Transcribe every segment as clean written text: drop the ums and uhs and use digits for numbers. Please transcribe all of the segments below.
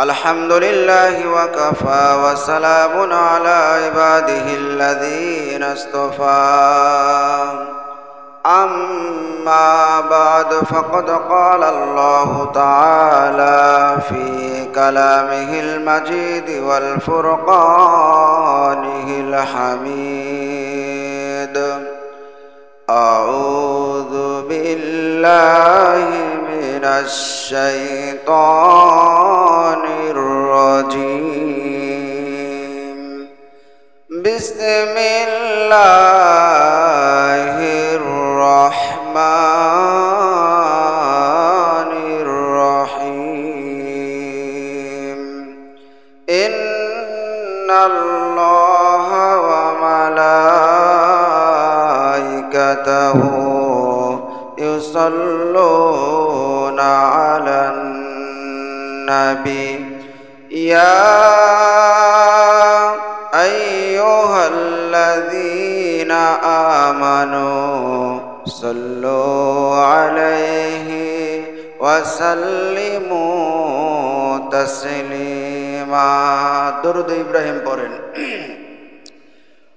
আলহামদুলিল্লাহ ওয়াকাফা ওয়া সালামুন আলা ইবাদিহিল্লাযীনা ইসতাফা আম্মা বা'দু ফাকাদ ক্বালা আল্লাহু তাআলা ফি কালামিহিল মাজিদ ওয়াল ফুরকানিহিল হামিদ। আউযু বিল্লাহি মিনাশ শাইতানির রাজীম। বিসমিল্লাহির রহমানির রহিম। ইন্নাল্লাহা ওয়া মালাইকাতাহু ইউসাল্লুনা আলান নবী ইয়া আইয়ুহাল্লাযীনা আমানু সাল্লু আলাইহি ওয়া সাল্লিমু তাসলিমা। দরুদ ইব্রাহিম পড়েন।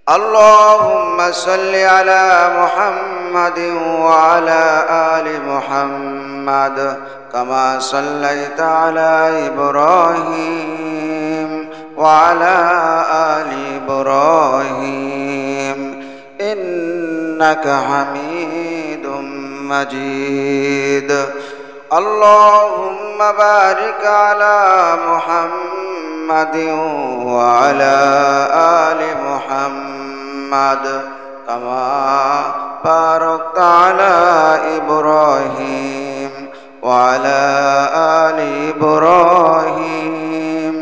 اللهم صل على محمد وعلى آل محمد كما صليت على إبراهيم وعلى آل إبراهيم إنك حميد مجيد. اللهم بارك على محمد وعلى آل محمد كما باركت على إبراهيم وعلى آل إبراهيم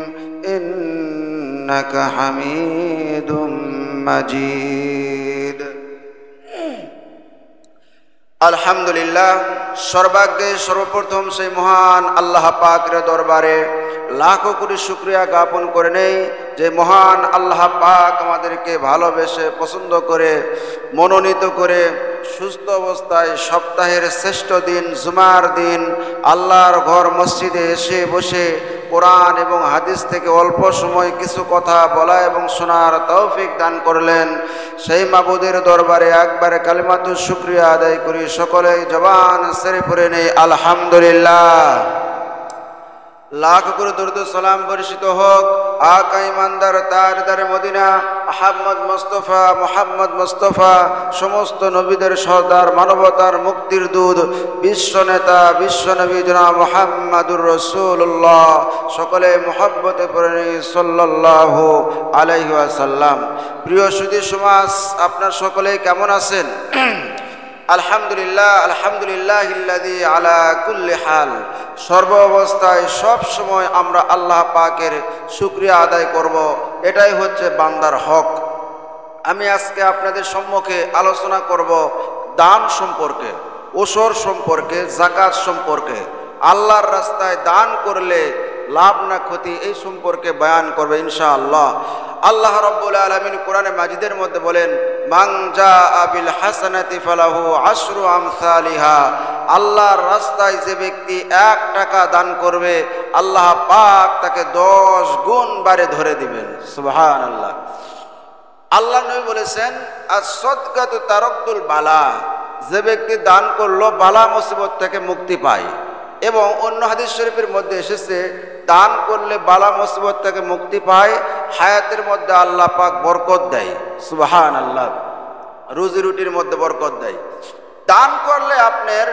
إنك حميد مجيد. আলহামদুলিল্লাহ, সর্বাগ্যে সর্বপ্রথম সেই মহান আল্লাহ পাকের দরবারে লাখো কোটি শুকরিয়া জ্ঞাপন করে নেই যে মহান আল্লাহ পাক আমাদেরকে ভালোবেসে পছন্দ করে মনোনীত করে সুস্থ অবস্থায় সপ্তাহের শ্রেষ্ঠ দিন জুমার দিন আল্লাহর ঘর মসজিদে এসে বসে কোরআন এবং হাদিস থেকে অল্প সময় কিছু কথা বলা এবং শোনার তৌফিক দান করলেন। সেই মাবুদের দরবারে একবারে কালিমাতু শুকরিয়া আদায় করি। সকলেই জবান ছেড়ে পড়ে নেই আলহামদুলিল্লাহ। লাখ করে দরুদ সালাম বর্ষিত হোক আকা ইমানদার তাজদারে মদিনা মুহাম্মদ মুস্তাফা সমস্ত নবীদের সর্দার মানবতার মুক্তির দূত বিশ্ব নেতা বিশ্বনবী জনাব মুহাম্মদুর রাসূলুল্লাহ। সকলে মুহাব্বতে পড়ে সাল্লাল্লাহু আলাইহি ওয়াসাল্লাম। প্রিয় সুধী সমাজ, আপনার সকলেই কেমন আছেন? আলহামদুলিল্লাহ, আলহামদুলিল্লাহিল্লাযী আলা কুল্লি হাল। সর্ব অবস্থায় সব সময় আমরা আল্লাহ পাকের শুকরিয়া আদায় করব, এটাই হচ্ছে বান্দার হক। আমি আজকে আপনাদের সম্মুখে আলোচনা করব দান সম্পর্কে, ওসর সম্পর্কে, যাকাত সম্পর্কে। আল্লাহর রাস্তায় দান করলে লাভ না ক্ষতি, এই সম্পর্কে বয়ান করবে ইনশাআল্লাহ। আল্লাহ রাব্বুল আলামিন কোরআনে মাজিদের মধ্যে বলেন, মান জাআ বিল হাসানাতি ফালাহু আশরু আমসালিহা। আল্লাহর রাস্তায় যে ব্যক্তি 1 টাকা দান করবে আল্লাহ পাক তাকে 10 গুণ বারে ধরে দিবেন। সুবহানাল্লাহ। আল্লাহ নবী বলেছেন, আস-সাদকাতু তারাক্তুল বালা। যে ব্যক্তি দান করলো বালা মুসিবত থেকে মুক্তি পায়। এবং অন্য হাদিস শরীফের মধ্যে এসেছে, দান করলে বালা মুসিবত থেকে মুক্তি পায়, হায়াতের মধ্যে আল্লাহ পাক বরকত দেয়। সুবহানাল্লাহ। রুজি রুটির মধ্যে বরকত দেয়। দান করলে আপনার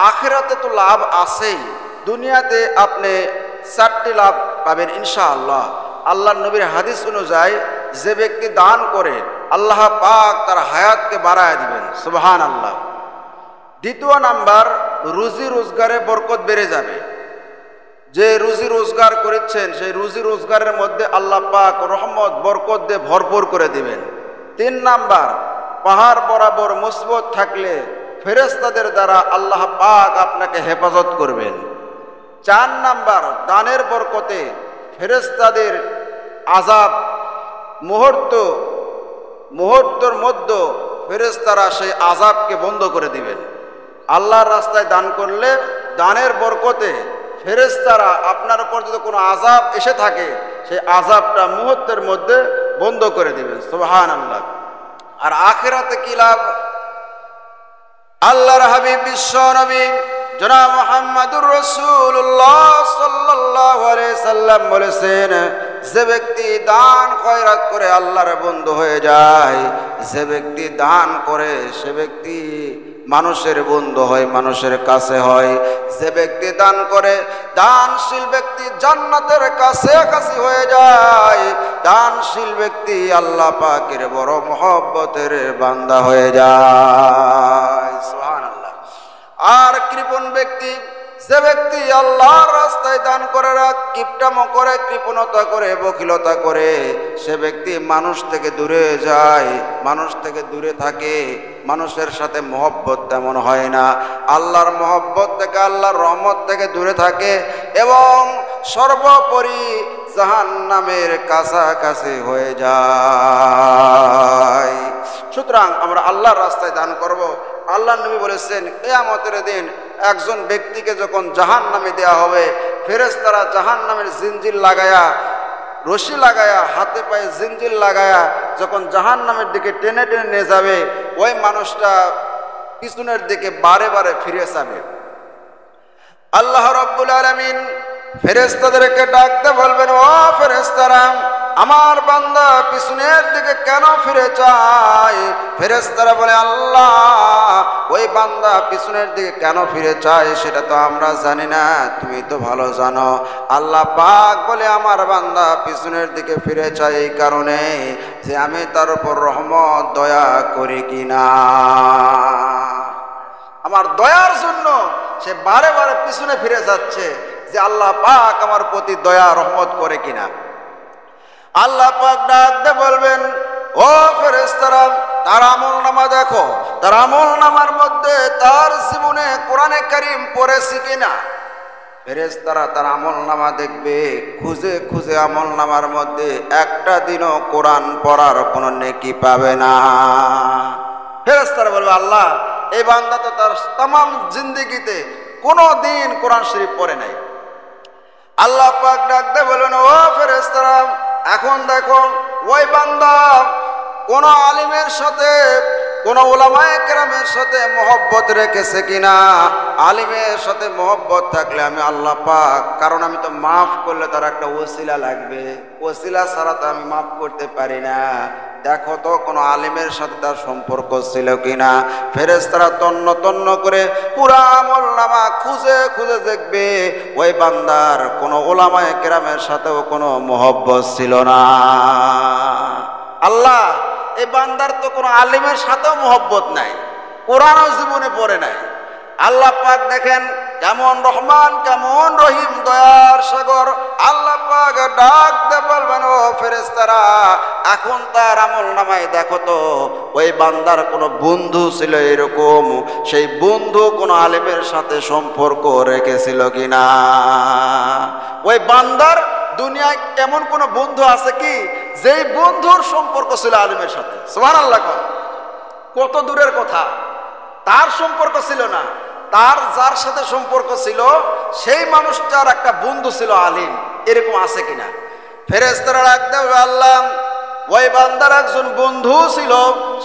আখিরাতে তো লাভ আছেই, দুনিয়াতে আপনি 4টি লাভ পাবেন ইনশাআল্লাহ। আল্লাহর নবীর হাদিস অনুযায়ী যে ব্যক্তি দান করে আল্লাহ পাক তার হায়াতকে বাড়ায় দিবেন। সুবহানাল্লাহ। দ্বিতীয় নাম্বার, রুজি রোজগারে বরকত বেড়ে যাবে। যে রুজি রোজগার করেছেন সেই রুজি রোজগারের মধ্যে আল্লাহ পাক রহমত বরকত দিয়ে ভরপুর করে দিবেন। 3 নাম্বার, পাহাড় বরাবর মুসিবত থাকলে ফেরেশতাদের দ্বারা আল্লাহ পাক আপনাকে হেফাজত করবেন। 4 নাম্বার, দানের বরকতে ফেরেশতাদের আযাব মুহূর্তের মধ্যে ফেরেশতারা সেই আযাবকে বন্ধ করে দিবেন। আল্লাহর রাস্তায় দান করলে দানের বরকতে ফেরেশতারা আপনার উপর যদি কোনো আযাব এসে থাকে সেই আযাবটা মুহূর্তের মধ্যে বন্ধ করে দিবেন। সুবহানাল্লাহ। আর আখিরাতে কি লাভ? আল্লাহর হাবিব বিশ্ব নবী জনাব মুহাম্মদুর রাসূলুল্লাহ সাল্লাল্লাহু আলাইহি সাল্লাম বলেছেন, যে ব্যক্তি দান খয়রাত করে আল্লাহর বন্ধু হয়ে যায়, যে ব্যক্তি দান করে সে ব্যক্তি মানুষের বন্ধু হয়, মানুষের কাছে হয়। যে ব্যক্তি দান করে, দানশীল ব্যক্তি জান্নাতের কাছাকাছি হয়ে যায়। দানশীল ব্যক্তি আল্লাহ পাকের বড় মহব্বতের বান্দা হয়ে যায়। সুবহানাল্লাহ। আর কৃপণ ব্যক্তি, যে ব্যক্তি আল্লাহর রাস্তায় দান করে কিপটামো করে, কৃপণতা করে, বখিলতা করে, সে ব্যক্তি মানুষ থেকে দূরে যায়, মানুষ থেকে দূরে থাকে, মানুষের সাথে মহব্বত তেমন হয় না, আল্লাহর মহব্বত থেকে, আল্লাহর রহমত থেকে দূরে থাকে এবং সর্বোপরি জাহান্নামের কাছাকাছি হয়ে যায়। সুতরাং আমরা আল্লাহর রাস্তায় দান করব। আল্লাহর নবী বলেছেন, কিয়ামতের দিন একজন ব্যক্তিকে যখন জাহান্নামে দেয়া হবে, ফেরেশতারা জাহান্নামের জিনজির লাগায়া, রশি লাগায়া, হাতে পায়ে জিনজির লাগায়া যখন জাহান্নামের দিকে টেনে টেনে নিয়ে যাবে, ওই মানুষটা পিছনের দিকে বারে বারে ফিরে যাবে। আল্লাহ রাব্বুল আলামিন ফেরেশতাদেরকে ডাকতে বলবেন, ও ফেরেশতারা, আমার বান্দা পিছনের দিকে কেন ফিরে চায়? ফেরেশতারা বলে, আল্লাহ, ওই বান্দা পিছনের দিকে কেন ফিরে চায় সেটা তো আমরা জানি না, তুমি তো ভালো জানো। আল্লাহ পাক বলে, আমার বান্দা পিছনের দিকে ফিরে চায় এই কারণে যে আমি তার উপর রহমত দয়া করি কিনা। আমার দয়ার জন্য সে বারে বারে পিছনে ফিরে যাচ্ছে যে আল্লাহ পাক আমার প্রতি দয়া রহমত করে কিনা। আল্লাহ পাক ডাকতে বলবেন, ও ফেরেশতারা, তার আমলনামা দেখো, তার আমলনামার মধ্যে তার জীবনে কোরআনে কারীম পড়েছে কিনা। ফেরেশতারা তার আমলনামা দেখবে, খুঁজে খুঁজে আমলনামার মধ্যে একটা দিনও কোরআন পড়ার কোনো নেকি পাবে না। ফেরেশতারা বলবে, আল্লাহ, এই বান্দা তো তার তামাম জিন্দেগিতে কোনো দিন কোরআন শরীফ পড়ে নাই। আল্লাহ পাক ডাকতে বলবেন, ও ফেরেশতারা, এখন দেখো ওই বান্দা কোন আলিমের সাথে, কোন উলামায়ে কেরামের সাথে মহব্বত রেখেছে কিনা। আলিমের সাথে মহব্বত থাকলে আমি আল্লাহ পাক, কারণ আমি তো মাফ করলে তার একটা ওসিলা লাগবে, ওসিলা ছাড়া তো আমি মাফ করতে পারি না। দেখো তো কোন আলিমের সাথে তার সম্পর্ক ছিল কিনা। ফেরেশতারা তন্ন তন্ন করে পুরা আমলনামা খুঁজে খুঁজে দেখবে, ওই বান্দার কোন উলামায়ে কেরামের সাথেও কোনো মহব্বত ছিল না। আল্লাহ, এই বান্দার তো কোনো আলিমের সাথেও মহব্বত নাই, কোরআনও জীবনে পড়ে নাই। আল্লাহ পাক দেখেন কেমন রহমান, কেমন রহিম, দয়ার সাগর। আল্লাহ পাক ডাক দিয়ে বলবেন, ও ফেরেশতারা, এখন তার আমলনামায় দেখো তো ওই বান্দার কোনো বন্ধু ছিল এরকম, সেই বন্ধু কোনো আলেমের সাথে সম্পর্ক রেখেছিল কিনা। ওই বান্দার দুনিয়ায় কেমন কোনো বন্ধু আছে কি যেই বন্ধুর সম্পর্ক ছিল আলেমের সাথে? সুবহানাল্লাহ। কত দূরের কথা, তার সম্পর্ক ছিল না, তার যার সাথে সম্পর্ক ছিল সেই মানুষটার একটা বন্ধু ছিল আলিম, এরকম আছে কিনা। ফেরেশতারা ডাকতে হবে, আল্লাহ, ওই বান্দার একজন বন্ধু ছিল,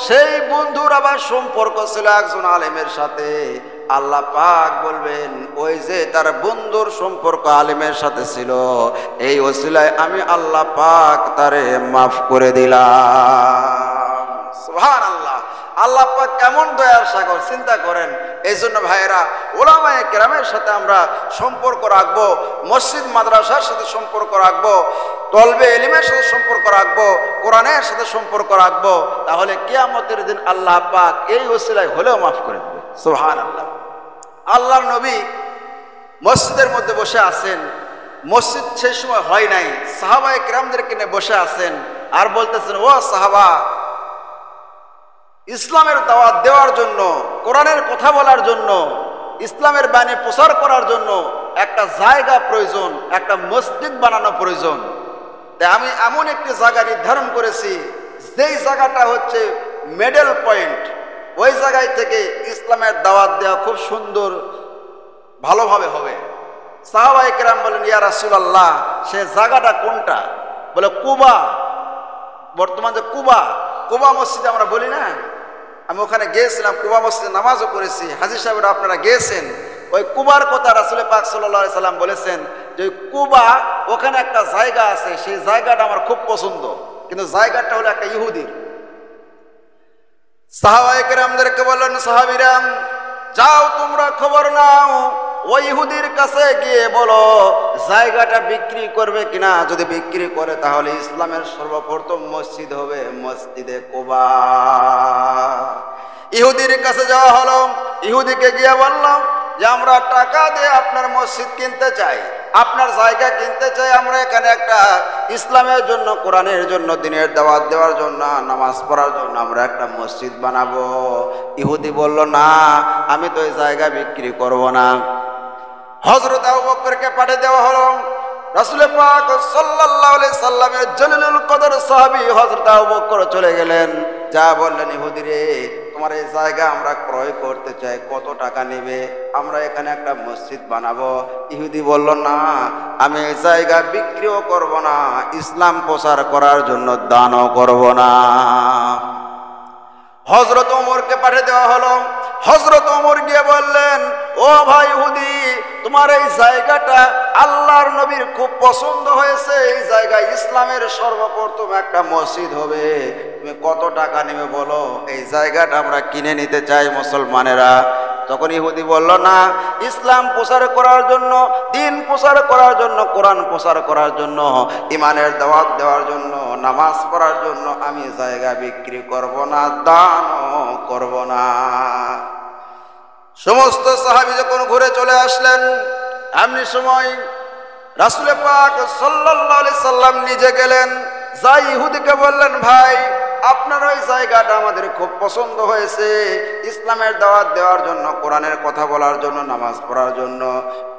সেই বন্ধুর আবার সম্পর্ক ছিল একজন আলেমের সাথে। আল্লাহ পাক বলবেন, ওই যে তার বন্ধুর সম্পর্ক আলেমের সাথে ছিল, এই ওসিলায় আমি আল্লাহ পাক তারে মাফ করে দিলাম। সুবহানাল্লাহ। আল্লাহ পাক কেমন দয়ার সাগর, চিন্তা করেন। এই জন্য ভাইয়েরা, উলামায়ে কেরামের সাথে আমরা সম্পর্ক রাখবো, মসজিদ মাদ্রাসার সাথে সম্পর্ক রাখবো, তলবে ইলমের সাথে সম্পর্ক রাখবো, কোরআনের সাথে সম্পর্ক রাখবো, তাহলে কিয়ামতের দিন আল্লাহ পাক এই ওসিলায় হলেও মাফ করে দেবে। সুবহানাল্লাহ। আল্লাহর নবী মসজিদের মধ্যে বসে আছেন, মসজিদ সেই সময় হয় নাই, সাহাবায়ে কেরামদেরকে নিয়ে বসে আছেন আর বলতেছেন, ও সাহাবা, ইসলামের দাওয়াত দেওয়ার জন্য, কোরআনের কথা বলার জন্য, ইসলামের বাণী প্রচার করার জন্য একটা জায়গা প্রয়োজন, একটা মসজিদ বানানো প্রয়োজন। তাই আমি এমন একটি জায়গা নির্ধারণ করেছি, যেই জায়গাটা হচ্ছে মিডল পয়েন্ট, ওই জায়গায় থেকে ইসলামের দাওয়াত দেওয়া খুব সুন্দর ভালোভাবে হবে। সাহাবায়ে কেরাম বলেন, ইয়া রাসূলুল্লাহ, সে জায়গাটা কোনটা? বলে কুবা। বর্তমান যে কুবা মসজিদে আমরা বলি না, আমি ওখানে গিয়েছিলাম, কুবা মসজিদে নামাজও পড়েছি, হাজী সাহেবরা আপনারা গিয়েছেন। ওই কুবার কথা রাসূল পাক সাল্লাল্লাহু আলাইহি সাল্লাম বলেছেন যে কুবা, ওখানে একটা জায়গা আছে, সেই জায়গাটা আমার খুব পছন্দ, কিন্তু জায়গাটা হলো একটা ইহুদির। সাহাবায়ে কেরামদেরকে বললেন, সাহাবীরা যাও তোমরা খবর নাও, ওই ইহুদির কাছে গিয়ে বলো জায়গাটা বিক্রি করবে কিনা, যদি বিক্রি করে তাহলে ইসলামের সর্বপ্রথম মসজিদ হবে মসজিদে কুবা। ইহুদির কাছে যাওয়া হলো, ইহুদিকে গিয়ে বললাম যে আমরা টাকা দিয়ে আপনার মসজিদ কিনতে চাই, আপনার জায়গা কিনতে চাই, আমরা এখানে একটা ইসলামের জন্য, কোরআনের জন্য, দ্বীনের দাওয়াত দেওয়ার জন্য, নামাজ পড়ার জন্য আমরা একটা মসজিদ বানাবো। ইহুদি বলল, না, আমি তো এই জায়গা বিক্রি করব না। হযরত আবু বকরকে পাঠিয়ে দেওয়া হলো। রাসূল পাক সাল্লাল্লাহু আলাইহি সাল্লামের জলিলুল কদর সাহাবী হযরত আবু বকর চলে গেলেন, যা বললেন, ইহুদি রে, তোমার এই জায়গা আমরা ক্রয় করতে চাই, কত টাকা নেবে? আমরা এখানে একটা মসজিদ বানাবো। ইহুদি বলল, না, আমি এই জায়গা বিক্রিও করব না, ইসলাম প্রচার করার জন্য দানও করব না। হযরত ওমরকে পাঠিয়ে দেওয়া হলো। হযরত ওমর গিয়ে বললেন, ও ভাই ইহুদি, তোমার এই জায়গাটা আল্লাহর নবীর খুব পছন্দ হয়েছে, এই জায়গায় ইসলামের সর্বপ্রথম একটা মসজিদ হবে, তুমি কত টাকা নেবে বলো, এই জায়গাটা আমরা কিনে নিতে চাই মুসলমানেরা। তখন ইহুদি বলল, না, ইসলাম প্রচার করার জন্য, দ্বীন প্রচার করার জন্য, কোরআন প্রচার করার জন্য, ইমানের দাওয়াত দেওয়ার জন্য, নামাজ পড়ার জন্য আমি জায়গা বিক্রি করব না, দানও করব না। সমস্ত সাহাবী যখন ঘুরে চলে আসলেন, এমনি সময় রাসূল পাক সাল্লাল্লাহু আলাইহি সাল্লাম নিজে গেলেন, যাই ইহুদিকে বললেন, ভাই, আপনার ওই জায়গাটা আমাদের খুব পছন্দ হয়েছে, ইসলামের দাওয়াত দেওয়ার জন্য, কোরআনের কথা বলার জন্য, নামাজ পড়ার জন্য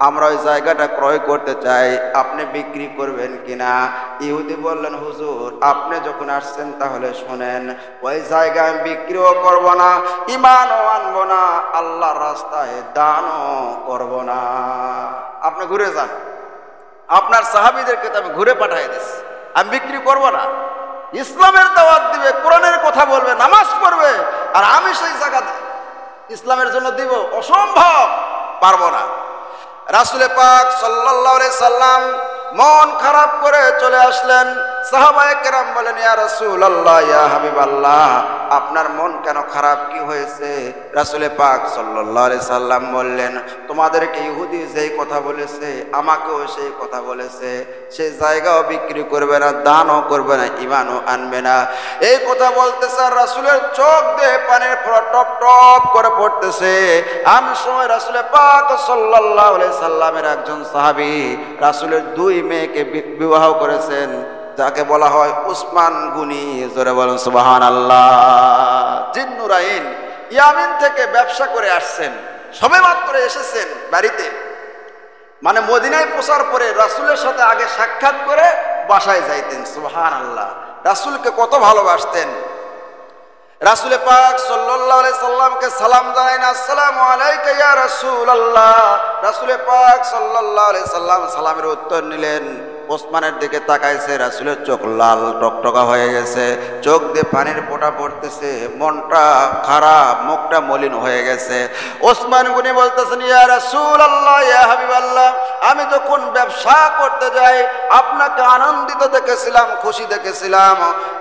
আমরা ওই জায়গাটা ক্রয় করতে চাই, আপনি বিক্রি করবেন কিনা? ইহুদি বললেন, হুজুর, আপনি যখন আসছেন তাহলে শোনেন, ওই জায়গা আমি বিক্রিও করব না, ঈমানও আনবো না, আল্লাহর রাস্তায় দানও করব না। আপনি ঘুরে যান, আপনার সাহাবীদেরকে তো আমি ঘুরে পাঠিয়ে দিচ্ছি, আমি বিক্রি করব না। ইসলামের দাওয়াত দিবে, কোরআনের কথা বলবে, নামাজ পড়বে, আর আমি সেই জায়গা ইসলামের জন্য দিব, অসম্ভব, পারবো না। রাসূল পাক সাল্লাল্লাহু আলাইহি সাল্লাম মন খারাপ করে চলে আসলেন। সাহাবায়ে কেরাম বলেন, ইয়া রাসূলুল্লাহ, ইয়া হাবিবাল্লাহ, আপনার মন কেন খারাপ, কি হয়েছে? রাসূল পাক সাল্লাল্লাহু আলাইহি সাল্লাম বললেন, তোমাদেরকে ইহুদি যেই কথা বলেছে, আমাকেও সেই কথা বলেছে, সেই জায়গাও বিক্রি করবে না, দানও করবে না, ঈমানও আনবে না। এই কথা বলতেছে আর রাসূলের চোখ দিয়ে পানির ফোঁটা টপ টপ করে পড়তেছে। এমন সময় রাসূল পাক সাল্লাল্লাহু আলাইহি সাল্লামের একজন সাহাবী রাসূলের দুই মেয়েকে বিবাহ করেছেন, যাকে বলা হয় উসমান গনি। জোরে বলেন সুবহানাল্লাহ। জিন্নুরাইন ইয়ামিন থেকে ব্যবসা করে আসছেন, সবেমাত্র এসেছেন বাড়িতে, মানে মদিনায় পৌঁছার পরে রাসূলের সাথে আগে সাক্ষাৎ করে বাসায় যাইতেন। সুবহানাল্লাহ, রাসূলকে কত ভালোবাসতেন। রাসূল পাক সাল্লাল্লাহু আলাইহি সাল্লামকে সালাম জানাইন, আসসালামু আলাইকা ইয়া রাসূলুল্লাহ। রাসূল পাক সাল্লাল্লাহু আলাইহি সাল্লাম সালামের উত্তর নিলেন, ওসমানের দিকে তাকাইছে, রাসূলের চোখ লাল টকটকা হয়ে গেছে, চোখ দিয়ে পানির ফোঁটা পড়তেছে, মনটা খারাপ, মুখটা মলিন হয়ে গেছে। ওসমান গনি বলতেছেন, ইয়া রাসূলুল্লাহ, ইয়া হাবিবাল্লাহ, আমি যখন ব্যবসা করতে যাই আপনাকে আনন্দিত দেখেছিলাম, খুশি দেখেছিলাম,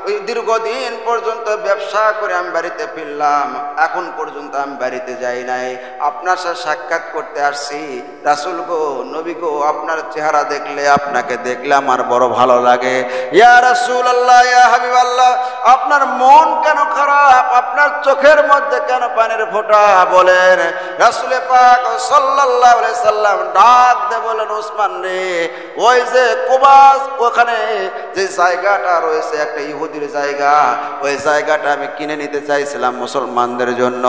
ওই দীর্ঘদিন পর্যন্ত ব্যবসা করে আমি বাড়িতে ফিরলাম, এখন পর্যন্ত আমি বাড়িতে যাই নাই, আপনার সাথে সাক্ষাৎ করতে আসছি। রাসূল গো, নবী গো, আপনার চেহারা দেখলে, আপনাকে দেখলে আমার বড় ভালো লাগে। ইয়া রাসূলুল্লাহ, ইয়া হাবিবাল্লাহ, আপনার মন কেন খারাপ, আপনার চোখের মধ্যে কেন পানির ফোঁটা বলেন? রাসূল পাক সাল্লাল্লাহু আলাইহি সাল্লাম ডাক দিয়ে বলেন, ওসমান রে, ওই যে কুবা, ওখানে যে জায়গাটা রয়েছে একটা ইহুদির জায়গা, ওই জায়গাটা আমি কিনে নিতে চাইছিলাম মুসলমানদের জন্য,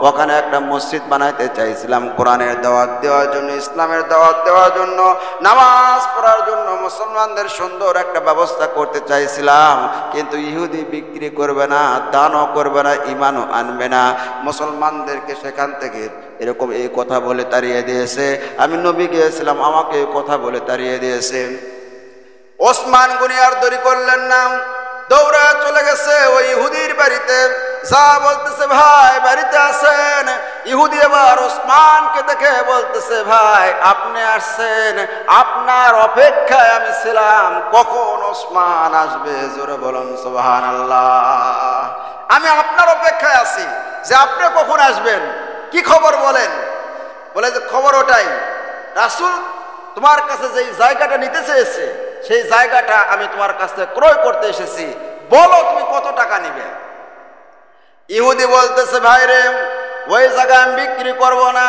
ওখানে একটা মসজিদ বানাইতে চাইছিলাম, কোরআনের দাওয়াত দেওয়ার জন্য, ইসলামের দাওয়াত দেওয়ার জন্য, নামাজ পড়ার জন্য, মুসলমানদের সুন্দর একটা ব্যবস্থা করতে চাইছিলাম, কিন্তু ইহুদি বিক্রি করবে না, দানও করবে না, ঈমানও আনবে না, মুসলমানদেরকে সেখান থেকে এরকম এই কথা বলে তাড়িয়ে দিয়েছে। আমি নবী গিয়েছিলাম, আমাকে এই কথা বলে তাড়িয়ে দিয়েছে। ওসমান গনি আর দেরি করলেন না, দৌড়ে চলে গেছে ওই ইহুদির বাড়িতে। যা বলতেছে, ভাই বাড়িতে আছেন? ইহুদি এবার ওসমানকে দেখে বলতেছে, ভাই আপনি আসছেন, আপনার অপেক্ষায় আমি ছিলাম, কখন ওসমান আসবে? জোরে বলুন সুবহানাল্লাহ। আমি আপনার অপেক্ষায় আছি যে আপনি কখন আসবেন, কি খবর বলেন? বলে যে খবর ওটাই, রাসূল তোমার কাছে যেই জায়গাটা নিতে চেয়েছে সেই জায়গাটা আমি তোমার কাছ থেকে ক্রয় করতে এসেছি, বলো তুমি কত টাকা নিবে? ইহুদি বলতেছে, ভাই রে, ওই জায়গা আমি বিক্রি করব না।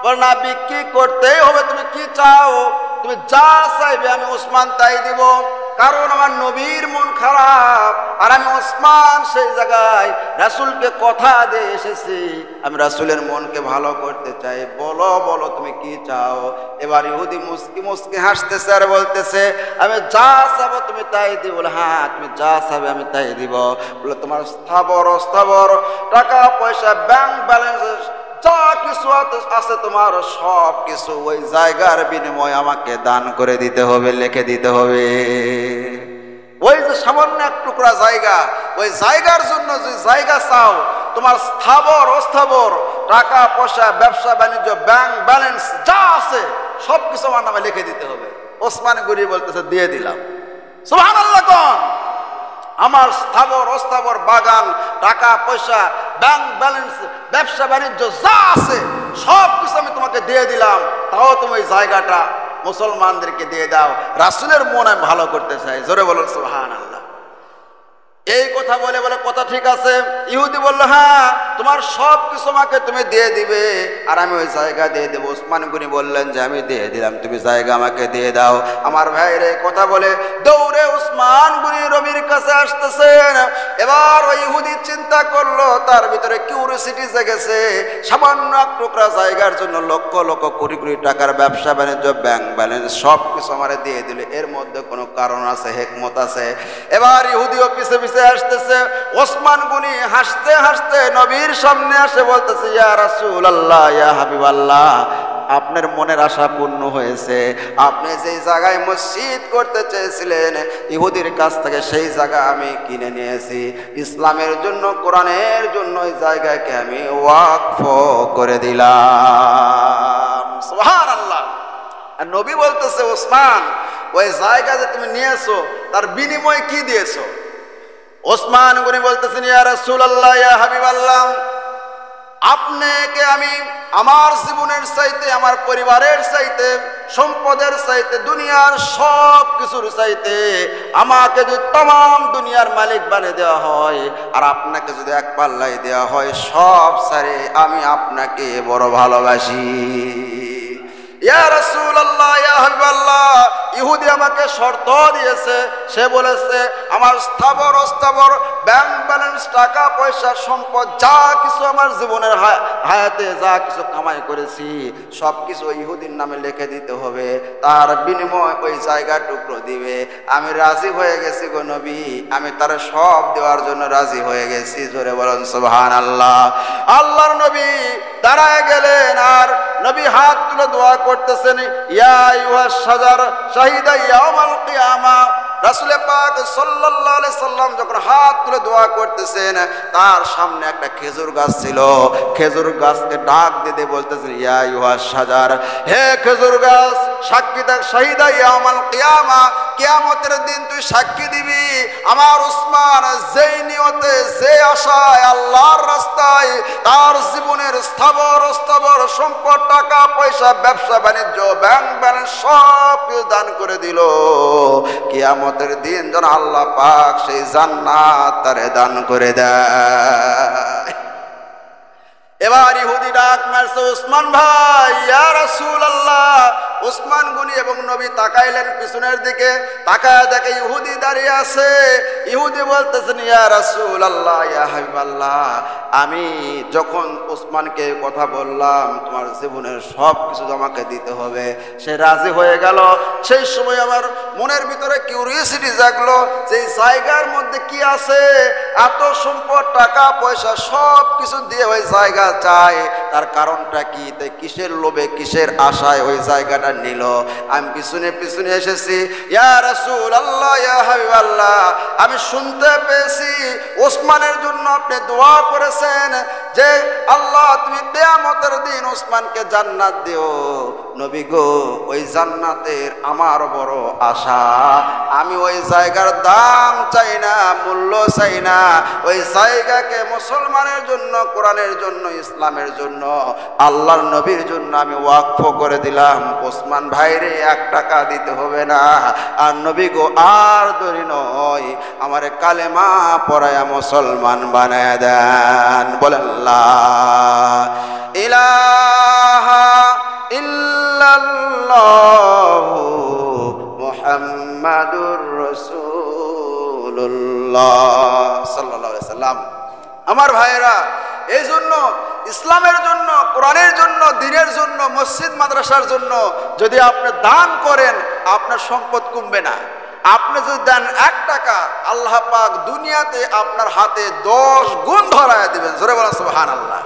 বল না, বিক্রি করতেই হবে, তুমি কি চাও? তুমি যা চাইবে আমি ওসমান তাই দিব, কারণ আমার নবীর মন খারাপ, আর আমি ওসমান সেই জায়গায় রাসূলকে কথা দিয়ে এসেছি, আমি রাসূলের মনকে ভালো করতে চাই, বলো বলো তুমি কি চাও? এবার ইহুদি মুস্কি মুস্কি হাসতেছে আর বলতেছে, আমি যা চাবো তুমি তাই দিব। বলে, হ্যাঁ তুমি যা চাবে আমি তাই দিব। বলে, তোমার স্থাবর অস্থাবর টাকা পয়সা ব্যাংক ব্যালেন্স যা কিছু আছে তোমার সব কিছু ওই জায়গার বিনিময়ে আমাকে দান করে দিতে হবে, লিখে দিতে হবে। ওই যে সামান্য এক টুকরা জায়গা, ওই জায়গার জন্য যে জায়গা চাও, তোমার স্থাবর অস্থাবর টাকা পয়সা ব্যবসা বাণিজ্য ব্যাংক ব্যালেন্স যা আছে সব কিছু আমার নামে লিখে দিতে হবে। ওসমান গনি বলতেছে, দিয়ে দিলাম। সুবহানাল্লাহ কোন? আমার স্থাবর অস্থাবর বাগান টাকা পয়সা ব্যাংক ব্যালেন্স ব্যবসা বাণিজ্য যা আছে সব কিছু আমি তোমাকে দিয়ে দিলাম, তাও তুমি ওই জায়গাটা মুসলমানদেরকে দিয়ে দাও, রাসূলের মন আমি ভালো করতে চাই। জোরে বলুন সুবহানাল্লাহ। এই কথা বলে বলে কথা ঠিক আছে। ইহুদি বলল, হ্যাঁ তোমার সব কিছু আমাকে তুমি দিয়ে দিবে আর আমি ওই জায়গা দিয়ে দেবো। ওসমান গনি বললেন যে আমি দিয়ে দিলাম, তুমি জায়গা আমাকে দিয়ে দাও। আমার ভাইরে কথা বলে দৌড়ে ওসমান গনি রবির কাছে আসতেছেন। এবার ওই ইহুদি চিন্তা করলো, তার ভিতরে কিউরিওসিটি জেগেছে, সামান্য এক টুকরা জায়গার জন্য লক্ষ লক্ষ কোটি কোটি টাকার ব্যবসা বাণিজ্য ব্যাংক ব্যালেন্স সব কিছু আমারে দিয়ে দিলে, এর মধ্যে কোনো কারণ আছে, হিকমত আছে। এবার ইহুদিও পিছে পিছে আসতেছে। ওসমান গনি হাসতে হাসতে নবীর সামনে আসে বলতেছে, ইয়া রাসূলুল্লাহ, ইয়া হাবিবাল্লাহ, আপনার মনের আশা পূর্ণ হয়েছে। আপনি যেই জায়গায় মসজিদ করতে চেয়েছিলেন ইহুদির কাছ থেকে সেই জায়গা আমি কিনে নিয়েছি, ইসলামের জন্য কোরআনের জন্য ওই জায়গাকে আমি ওয়াকফ করে দিলাম। সুবহানাল্লাহ। আর নবী বলতেছে, ওসমান ওই জায়গা যে তুমি নিয়েছো তার বিনিময়ে কি দিয়েছো? ওসমান গনি বলতেছেন, ইয়া রাসূলুল্লাহ, ইয়া হাবিবাল্লাহ, আপনাকে আমি আমার জীবনের চাইতে, আমার পরিবারের চাইতে, সম্পদের চাইতে, দুনিয়ার সব কিছুর চাইতে আমাকে যদি तमाम দুনিয়ার মালিক বানিয়ে দেওয়া হয় আর আপনাকে যদি এক পাল্লায় দেওয়া হয়, সব সারে আমি আপনাকে বড় ভালোবাসি। ইয়া রাসূলুল্লাহ, ইয়া হাবিবাল্লাহ, ইহুদি আমাকে শর্ত দিয়েছে, সে বলেছে আমার স্থাবর অস্থাবর ব্যাংক ব্যালেন্স টাকা পয়সা সম্পদ যা কিছু আমার জীবনের হায়াতে যা কিছু কামাই করেছি সব কিছু ইহুদির নামে লিখে দিতে হবে, তার বিনিময় ওই জায়গা টুকরো দিবে। আমি রাজি হয়ে গেছি গো নবী, আমি তার সব দেওয়ার জন্য রাজি হয়ে গেছি। জোরে বলেন সুবহানাল্লাহ। আল্লাহর নবী দাঁড়ায় গেলেন আর নবী হাত তুলে দোয়া করতেছেন, ইয়া আইয়ুহাশ শাজার শাহিদা ইয়াউমাল কিয়ামা। রাসূল পাক সাল্লাল্লাহু আলাইহি সাল্লাম যখন হাত তুলে দোয়া করতেছেন, তার সামনে একটা খেজুর গাছ ছিল, খেজুর গাছকে ডাক দিয়ে বলতেছেন, ইয়া আইয়ুহাশ শাজার, হে খেজুর গাছ, সাক্ষী থাক, শাহিদা ইয়াউমাল কিয়ামা, কিয়ামতের দিন তুই সাক্ষী দিবি আমার ওসমান যেই নিয়তে যে আশায় আল্লাহর রাস্তায় তার জীবনের স্থাবর অস্থাবর সম্পদ টাকা পয়সা ব্যবসা বাণিজ্য ব্যাংক ব্যালেন্স সব কিছু দান করে দিল, কিয়ামতের দিন যেন আল্লাহ পাক সেই জান্নাত তারে দান করে দেয়। এবার ইহুদি ডাক মারছে, ওসমান ভাই, ইয়া রাসূলুল্লাহ। ওসমান গনি এবং নবী তাকাইলেন পিছনের দিকে, তাকায় দেখে ইহুদি দাঁড়িয়ে আছে। ইহুদি বলতেছেন, ইয়া রাসূলুল্লাহ, ইয়া হাবিবাল্লাহ, আমি যখন ওসমানকে কথা বললাম তোমার জীবনের সব কিছু আমাকে দিতে হবে, সে রাজি হয়ে গেল। সেই সময় আমার মনের ভিতরে কিউরিওসিটি জাগলো যে এই জায়গার মধ্যে কি আছে, এত সম্পদ টাকা পয়সা সব কিছু দিয়ে ওই জায়গা চায়, তার কারণটা কি, তাই কিসের লোভে কিসের আশায় ওই জায়গাটা নিল। আমি পিছনে পিছনে এসেছি, ইয়া রাসূলুল্লাহ ইয়া হাবিবাল্লাহ, আমি শুনতে পেয়েছি ওসমানের জন্য আপনি দোয়া করেছেন যে আল্লাহ তুমি কিয়ামতের দিন ওসমানকে জান্নাত দিও। নবী গো, ওই জান্নাতের আমার বড় আশা, আমি ওই জায়গার দাম চাই না, মূল্য চাই না, ওই জায়গাকে মুসলমানের জন্য, কোরআনের জন্য, ইসলামের জন্য, আল্লাহর নবীর জন্য আমি ওয়াকফ করে দিলাম। ওসমান ভাইরে 1 টাকা দিতে হবে না। আর নবী গো, আর দেরি নয়, আমারে কালেমা পড়ায়া মুসলমান বানায় দেন। বলেন লা ইলাহা ইল্লাল্লাহু মুহাম্মাদুর রাসূলুল্লাহ সাল্লাল্লাহু আলাইহি সাল্লাম। আমার ভাইয়েরা, এই জন্য ইসলামের জন্য, কোরআনের জন্য, দ্বীনের জন্য, মসজিদ মাদ্রাসার জন্য যদি আপনি দান করেন, আপনার সম্পদ কমবে না। আপনি যদি দেন 1 টাকা, আল্লাহ পাক দুনিয়াতে আপনার হাতে 10 গুণ ধরায় দিবেন। জোরে বলেন সুবহানাল্লাহ।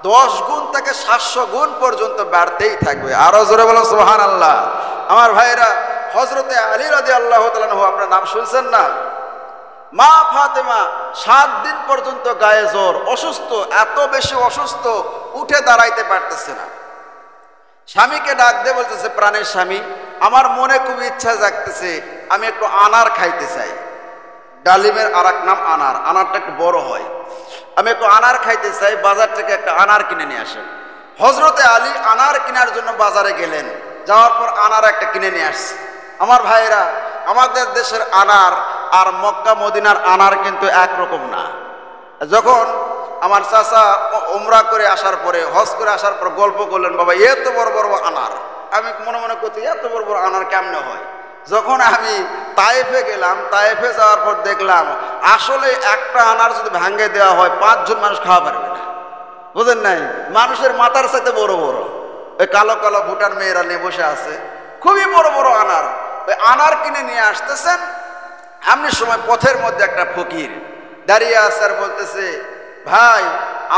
10 গুণ থেকে 700 গুণ পর্যন্ত বাড়তেই থাকবে। আরো জোরে বলেন সুবহানাল্লাহ। আমার ভাইরা, হযরতে আলী রাদিয়াল্লাহু তাআলা আনহু, আপনার নাম শুনছেন না? মা ফাতেমা 7 দিন পর্যন্ত গায়ে জ্বর, অসুস্থ, এত বেশি অসুস্থ, উঠে দাঁড়াইতে পারতেছে না। স্বামীকে ডাক দিয়ে বলতেছে, প্রাণের স্বামী, আমার মনে খুব ইচ্ছা জাগতেছে, আমি একটু আনার খাইতে চাই। ডালিমের আর এক নাম আনার, আনারটা একটু বড় হয়। আমি একটু আনার খাইতে চাই, বাজার থেকে একটা আনার কিনে নিয়ে আসেন। হযরতে আলী আনার কেনার জন্য বাজারে গেলেন, যাওয়ার পর আনার একটা কিনে নিয়ে আসছে। আমার ভাইরা, আমাদের দেশের আনার আর মক্কা মদিনার আনার কিন্তু একরকম না। যখন আমার চাচা উমরা করে আসার পরে, হজ করে আসার পর গল্প করলেন, বাবা এত বড় বড় আনার, আমি মনে মনে করছি এত বড় বড় আনার কেমনে হয়। যখন আমি তায়েফে গেলাম, তায়েফে যাওয়ার পর দেখলাম আসলে একটা আনার যদি ভাঙে দেওয়া হয় 5 জন মানুষ খাওয়া পারবে না। বুঝেন নাই? মানুষের মাথার সাথে বড় বড়, ওই কালো কালো ভুটান মেয়েরা নিয়ে বসে আছে, খুবই বড় বড় আনার। ওই আনার কিনে নিয়ে আসতেছেন, এমনি সময় পথের মধ্যে একটা ফকির দাঁড়িয়ে আছে আর বলতেছে, ভাই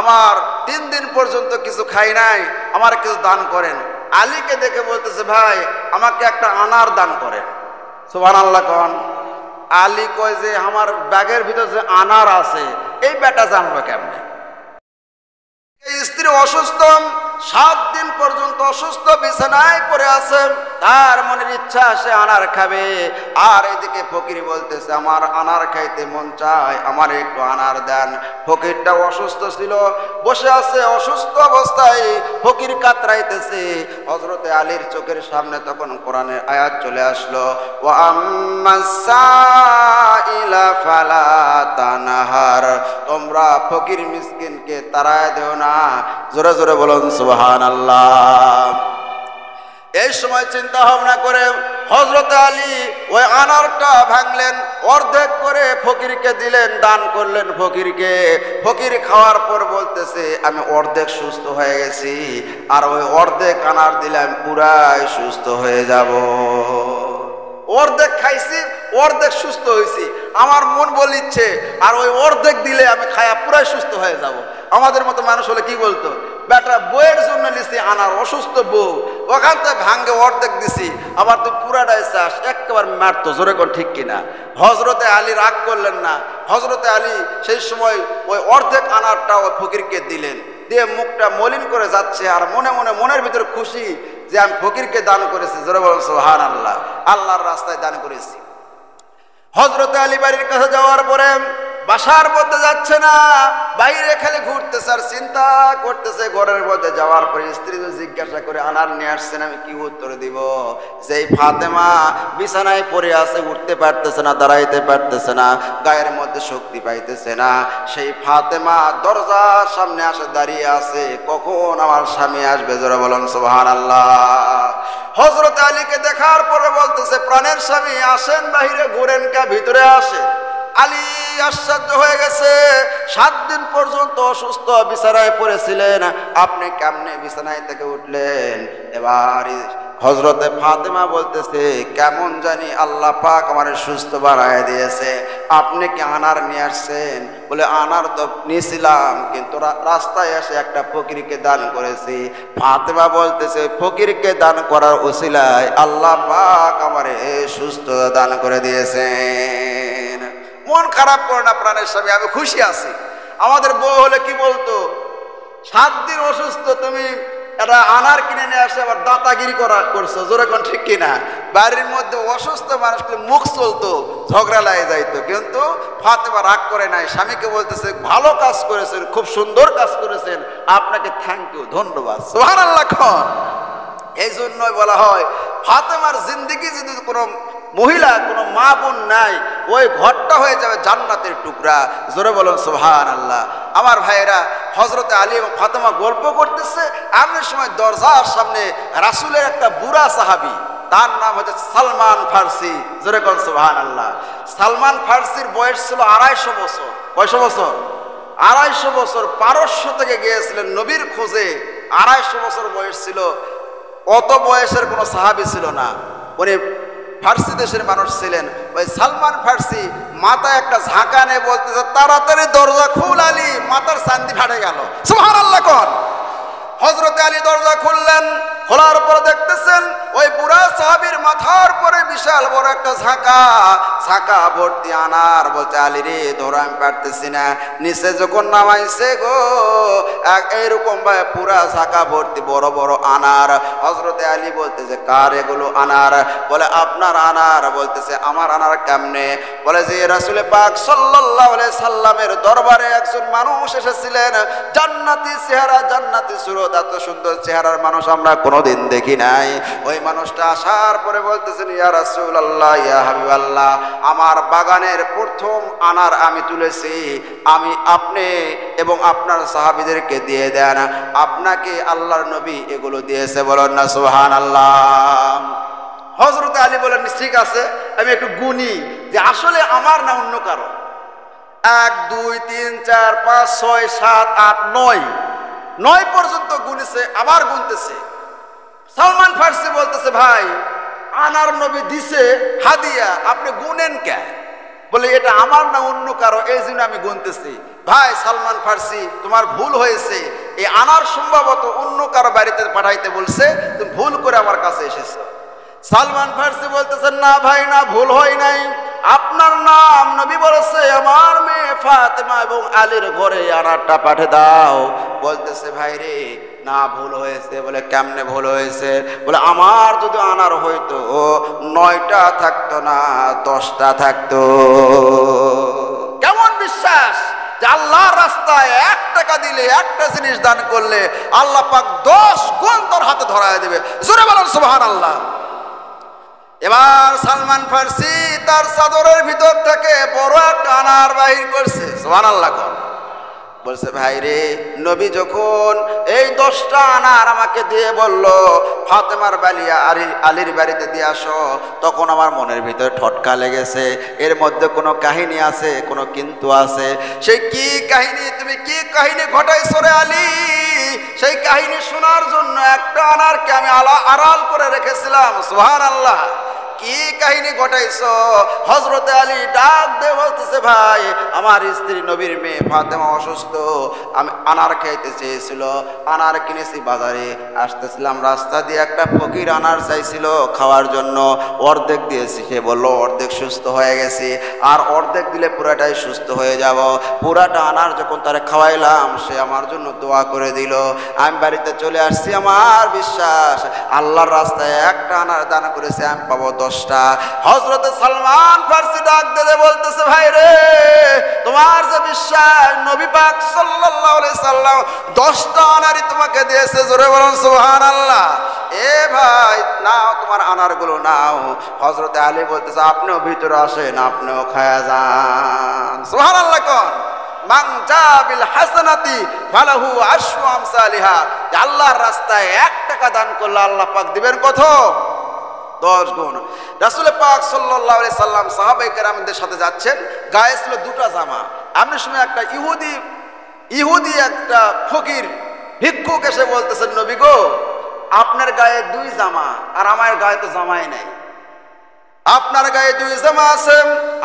আমার 3 দিন পর্যন্ত কিছু খাই নাই, আমার কিছু দান করেন। আলীকে দেখে বলতেছে, ভাই আমাকে একটা আনার দান করেন। সুবহানাল্লাহ কোন। আলী কয় যে আমার ব্যাগের ভিতর যে আনার আছে, এই বেটা জানলো কেমনে? স্ত্রী অসুস্থ, 7 দিন পর্যন্ত অসুস্থ, বিছানায় পড়ে আছে, তার মনের ইচ্ছা সে আনার খাবে। আর এদিকে ফকির বলতেছে, আমার আনার খাইতে মন চায়, আমার একটু আনার দেন। ফকিরটা অসুস্থ ছিল, বসে আছে অসুস্থ অবস্থায়, ফকির কাতরাইতেছে। হযরতে আলীর চোখের সামনে তখন কোরআনের আয়াত চলে আসলো, ওয়া আম্মাস সাইলা ফালা তানহার, তোমরা ফকির মিসকিনকে তাড়ায় দেও না। জোরে জোরে বলুন সুবহানাল্লাহ। এই সময় চিন্তা ভাবনা করে হযরতে আলী ওই আনারটা ভাঙলেন, অর্ধেক করে ফকিরকে দিলেন, দান করলেন ফকিরকে। ফকির খাওয়ার পর বলতেছে, আমি অর্ধেক সুস্থ হয়ে গেছি, আর ওই অর্ধেক আনার দিলে আমি পুরাই সুস্থ হয়ে যাব। অর্ধেক খাইছি, অর্ধেক সুস্থ হয়েছি, আমার মন বলিচ্ছে আর ওই অর্ধেক দিলে আমি খায়া পুরাই সুস্থ হয়ে যাব। আমাদের মতো মানুষ হলে কি বলতো, বেটা বউয়ের জন্য নিছি আনার, অসুস্থ বউ, ওখান থেকে ভাঙ্গে অর্ধেক দিছি, আবার তুই পুরাটাই চাস, একেবারে মারতো। জোরে কর ঠিক কিনা? হযরতে আলী রাগ করলেন না। হযরতে আলী সেই সময় ওই অর্ধেক আনারটা ওই ফকিরকে দিলেন, দিয়ে মুখটা মলিন করে যাচ্ছে, আর মনে মনে মনের ভিতরে খুশি যে আমি ফকিরকে দান করেছি। জোরে বলেন সুবহানাল্লাহ। আল্লাহর রাস্তায় দান করেছি। হযরতে আলী বাড়ির কাছে যাওয়ার পরে বাসার মধ্যে যাচ্ছে না, বাইরে খালি ঘুরতেছে আর চিন্তা করতেছে। ঘরের মধ্যে যাওয়ার পরে স্ত্রী জিজ্ঞাসা করে, আনার নিয়ে আসছেন, আমি কি উত্তর দিব? যেই ফাতেমা বিছানায় পড়ে আছে, উঠতে পারতেছে না, দাঁড়াইতে পারতেছে না, গায়ের মধ্যে শক্তি পাইতেছে না, সেই ফাতেমা দরজার সামনে আসে দাঁড়িয়ে আছে, কখন আমার স্বামী আসবে? জোরে বলেন সুবহানাল্লাহ। হযরত আলীকে দেখার পরে বলতেছে, প্রাণের স্বামী আসেন, বাহিরে ঘুরেন কা, ভিতরে আসে। আলী আশ্চর্য হয়ে গেছে, 7 দিন পর্যন্ত অসুস্থ বিছানায় পড়েছিলেন, আপনি কেমনে বিছানায় থেকে উঠলেন? এবার হযরতে ফাতেমা বলতেছে, কেমন জানি আল্লাহ পাক আমার সুস্থ বানায় দিয়েছে, আপনি কি আনার নিয়ে আসছেন? বলে আনার তো নিয়েছিলাম, কিন্তু রাস্তায় এসে একটা ফকিরকে দান করেছি। ফাতেমা বলতেছে, ফকিরকে দান করার ওসিলায় আল্লাহ পাক আমার সুস্থতা দান করে দিয়েছেন। মন খারাপ করে না প্রাণের স্বামী, আমি খুশি আছি। আমাদের বউ হলে কি বলতো, 7 দিন অসুস্থ, তুমি এটা আনার কিনে নিয়ে আসে আবার দাতাগিরি করছো, জোরে কোন ঠিক কিনা? বাড়ির মধ্যে অসুস্থ মানুষকে মুখ চলতো, ঝগড়া লাগে যাইতো, কিন্তু ফাতেমা রাগ করে নাই। স্বামীকে বলতেছে, ভালো কাজ করেছেন, খুব সুন্দর কাজ করেছেন, আপনাকে থ্যাংক ইউ, ধন্যবাদ। সুবহানাল্লাহ। এই জন্যই বলা হয়, ফাতেমার জিন্দেগি যদি কোনো মহিলা, কোনো মা বোন নাই, ওই ঘরটা হয়ে যাবে জান্নাতের টুকরা। জোরে বলুন সুবহানাল্লাহ। আমার ভাইয়েরা, হযরতে আলী এবং ফাতেমা গল্প করতেছে, এমন সময় দরজার সামনে রাসূলের একটা বুড়া সাহাবী, তার নাম হচ্ছে সালমান ফার্সি। জোরে বলুন সুবহানাল্লাহ। সালমান ফার্সির বয়স ছিল 250 বছর। কয়শো বছর? 250 বছর। পারস্য থেকে গিয়েছিলেন নবীর খোঁজে। 250 বছর বয়স ছিল। অত বয়সের কোনো সাহাবী ছিল না, উনি ফার্সি দেশের মানুষ ছিলেন। ওই সালমান ফার্সি মাথায় একটা ঝাঁকা নিয়ে বলতেছে, তাড়াতাড়ি দরজা খুল আলী, মাথার চান্দি ফাটে গেল। সুবহানাল্লাহ কোন। হযরতে আলী দরজা খুললেন, খোলার পরে দেখতেছেন ওই বুড়া সাহাবীর মাথার পরে বিশাল বড় একটা ঝাঁকা ভর্তি আনার। বলতে, আলী রে, ধরো আমি পারতেছি না। নিচে যখন নামাইছে গো, এইরকম ভাবে পুরা ঝাঁকা ভর্তি বড় বড় আনার। হযরতে আলী বলতেছে, কার এগুলো আনার? বলে, আপনার আনার। বলতেছে, আমার আনার কেমনে? বলে যে রাসূল পাক সাল্লাল্লাহু আলাইহি সাল্লামের দরবারে একজন মানুষ এসেছিলেন, জান্নাতি চেহারা, জান্নাতি সুরত, এত সুন্দর চেহারার মানুষ আমরা কোনোদিন দেখি নাই। ওই মানুষটা আসার পরে বলতেছেন, ইয়া রাসূলুল্লাহ, ইয়া হাবিবাল্লাহ, আমার বাগানের প্রথম আনার আমি তুলেছি, আমি আপনি এবং আপনার সাহাবীদেরকে দিয়ে দেন। আপনাকে আল্লাহর নবী এগুলো দিয়েছে, বলেন না সুবহানাল্লাহ। হযরত আলী বলেন, ঠিক আছে, আমি একটু গুনি যে আসলে আমার না অন্য কারো। 1 2 3 4 5 6 7 8 9 পর্যন্ত গুনেছে, আবার গুনতেছে। সালমান ফার্সি বলতেছে, ভাই, আনার নবী দিছে হাদিয়া, আপনি গুনেন কেন? বলে, এটা আমার না অন্য কারো, এই জন্য আমি গুনতেছি। ভাই সালমান ফার্সি, তোমার ভুল হয়েছে, এই আনার সম্ভবত অন্য কারো বাড়িতে পাঠাইতে বলছে, তুমি ভুল করে আমার কাছে এসেছো। সালমান ফার্সি বলতেছেন, না ভাই, না, ভুল হয় নাই, আপনার নাম নবী বলেছে, আমার মেয়ে ফাতেমা এবং আলীর ঘরে আনারটা পাঠিয়ে দাও। বলতেছে, ভাই রে, না, ভুল হয়েছে। বলে, কেমনে ভুল হয়েছে? বলে, আমার যদি আনার হইতো 9টা থাকতো না, 10টা থাকতো। কেমন বিশ্বাস যে আল্লাহর রাস্তায় 1 টাকা দিলে, একটা জিনিস দান করলে আল্লাহ পাক 10 গুণ তোর হাতে ধরায় দেবে। জোরে বলেন সুবহানাল্লাহ। এবার সালমান ফার্সি তার চাদরের ভিতর থেকে বড় একটা আনার বাহির করছে। সুবহানাল্লাহ। বলছে, ভাই রে, নবী যখন এই 10টা আনার আমাকে দিয়ে বলল, ফাতেমার বালিয়া আলীর বাড়িতে দিয়ে আসো, তখন আমার মনের ভিতরে ঠটকা লেগেছে, এর মধ্যে কোনো কাহিনী আছে, কোনো কিন্তু আছে। সেই কি কাহিনী, তুমি কি কাহিনী ঘটাইছো রে আলী? সেই কাহিনী শোনার জন্য একটা আনারকে আমি আড়াল করে রেখেছিলাম। সুবহানাল্লাহ। কি কাহিনী ঘটাইছো? হযরতে আলী ডাক দিয়ে বলতেছে, ভাই, আমার স্ত্রী নবীর মেয়ে ফাতেমা অসুস্থ, আমি আনার খাইতে চেয়েছিল, আনার কিনেছি বাজারে, আসতেছিলাম রাস্তা দিয়ে একটা ফকির আনার চাইছিল খাওয়ার জন্য, অর্ধেক দিয়েছি, সে বললো অর্ধেক সুস্থ হয়ে গেছি, আর অর্ধেক দিলে পুরাটাই সুস্থ হয়ে যাব। পুরাটা আনার যখন তারে খাওয়াইলাম, সে আমার জন্য দোয়া করে দিল। আমি বাড়িতে চলে আসছি, আমার বিশ্বাস আল্লাহর রাস্তায় একটা আনার দান করেছে, আমি পাবো 10টা। হযরতে সালমান ফার্সি ডাক দিয়ে বলতেছে, ভাই রে, তোমার যে বিশ্বাস, নবী পাক সাল্লাল্লাহু আলাইহি সাল্লাম 10টা আনারই তোমাকে দিয়েছে। জোরে বলুন সুবহানাল্লাহ। এ ভাই, নাও তোমার আনারগুলো নাও। হযরতে আলী বলতেছে, আপনিও ভিতরে আসেন, আপনিও খায়া যান। সুবহানাল্লাহ। কোন মান জাবিল হাসানাতি ফালাহু আশরু আমসালিহা। আল্লাহর রাস্তায় 1 টাকা দান করলে আল্লাহ পাক দিবেন কত? 10 গুণ। রাসূল পাক সাল্লাল্লাহু আলাইহি সাল্লাম সাহাবায়ে কেরামদের সাথে যাচ্ছেন, গায়ে ছিল 2টা জামা। এমন সময় একটা ইহুদি একটা ফকির ভিক্ষুক এসে বলতেছেন, নবী গো, আপনার গায়ে 2 জামা আর আমার গায়ে তো জামাই নাই। আপনার গায়ে 2 জামা আছে,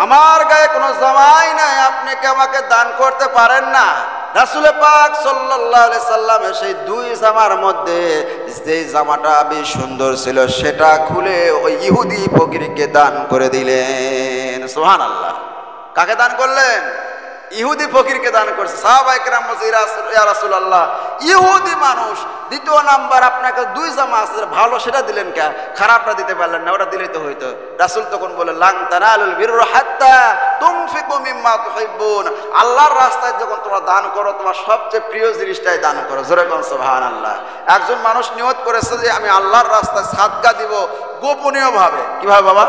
আমার গায়ে কোনো জামাই নাই, আপনি কি আমাকে দান করতে পারেন না? রাসূল পাক সাল্লাল্লাহু আলাইহি সাল্লাম সেই 2 জামার মধ্যে যে জামাটা বেশ সুন্দর ছিল সেটা খুলে ওই ইহুদি ফকিরকে দান করে দিলেন। সুবহানাল্লাহ। কাকে দান করলেন? ইহুদি ফকিরকে দান করছে। সাহাবায়ে কেরাম বলছে, ইয়া রাসূলুল্লাহ, ইহুদি মানুষ, দ্বিতীয় নাম্বার আপনাকে 2 জামা আছে, ভালো সেটা দিলেন কে? খারাপটা দিতে পারলেন না, ওটা দিলেই তো হইতো। রাসূল তখন বলে, লান তানালুল বিররা হাত্তা তুনফিকু মিম্মা তুহিব্বুন। আল্লাহর রাস্তায় যখন তোমরা দান করো, তোমার সবচেয়ে প্রিয় জিনিসটাই দান করো। জোরে বলুন সুবহানাল্লাহ। একজন মানুষ নিয়ত করেছে যে আমি আল্লাহর রাস্তায় সাদকা দিব গোপনীয় ভাবে। কিভাবে বাবা?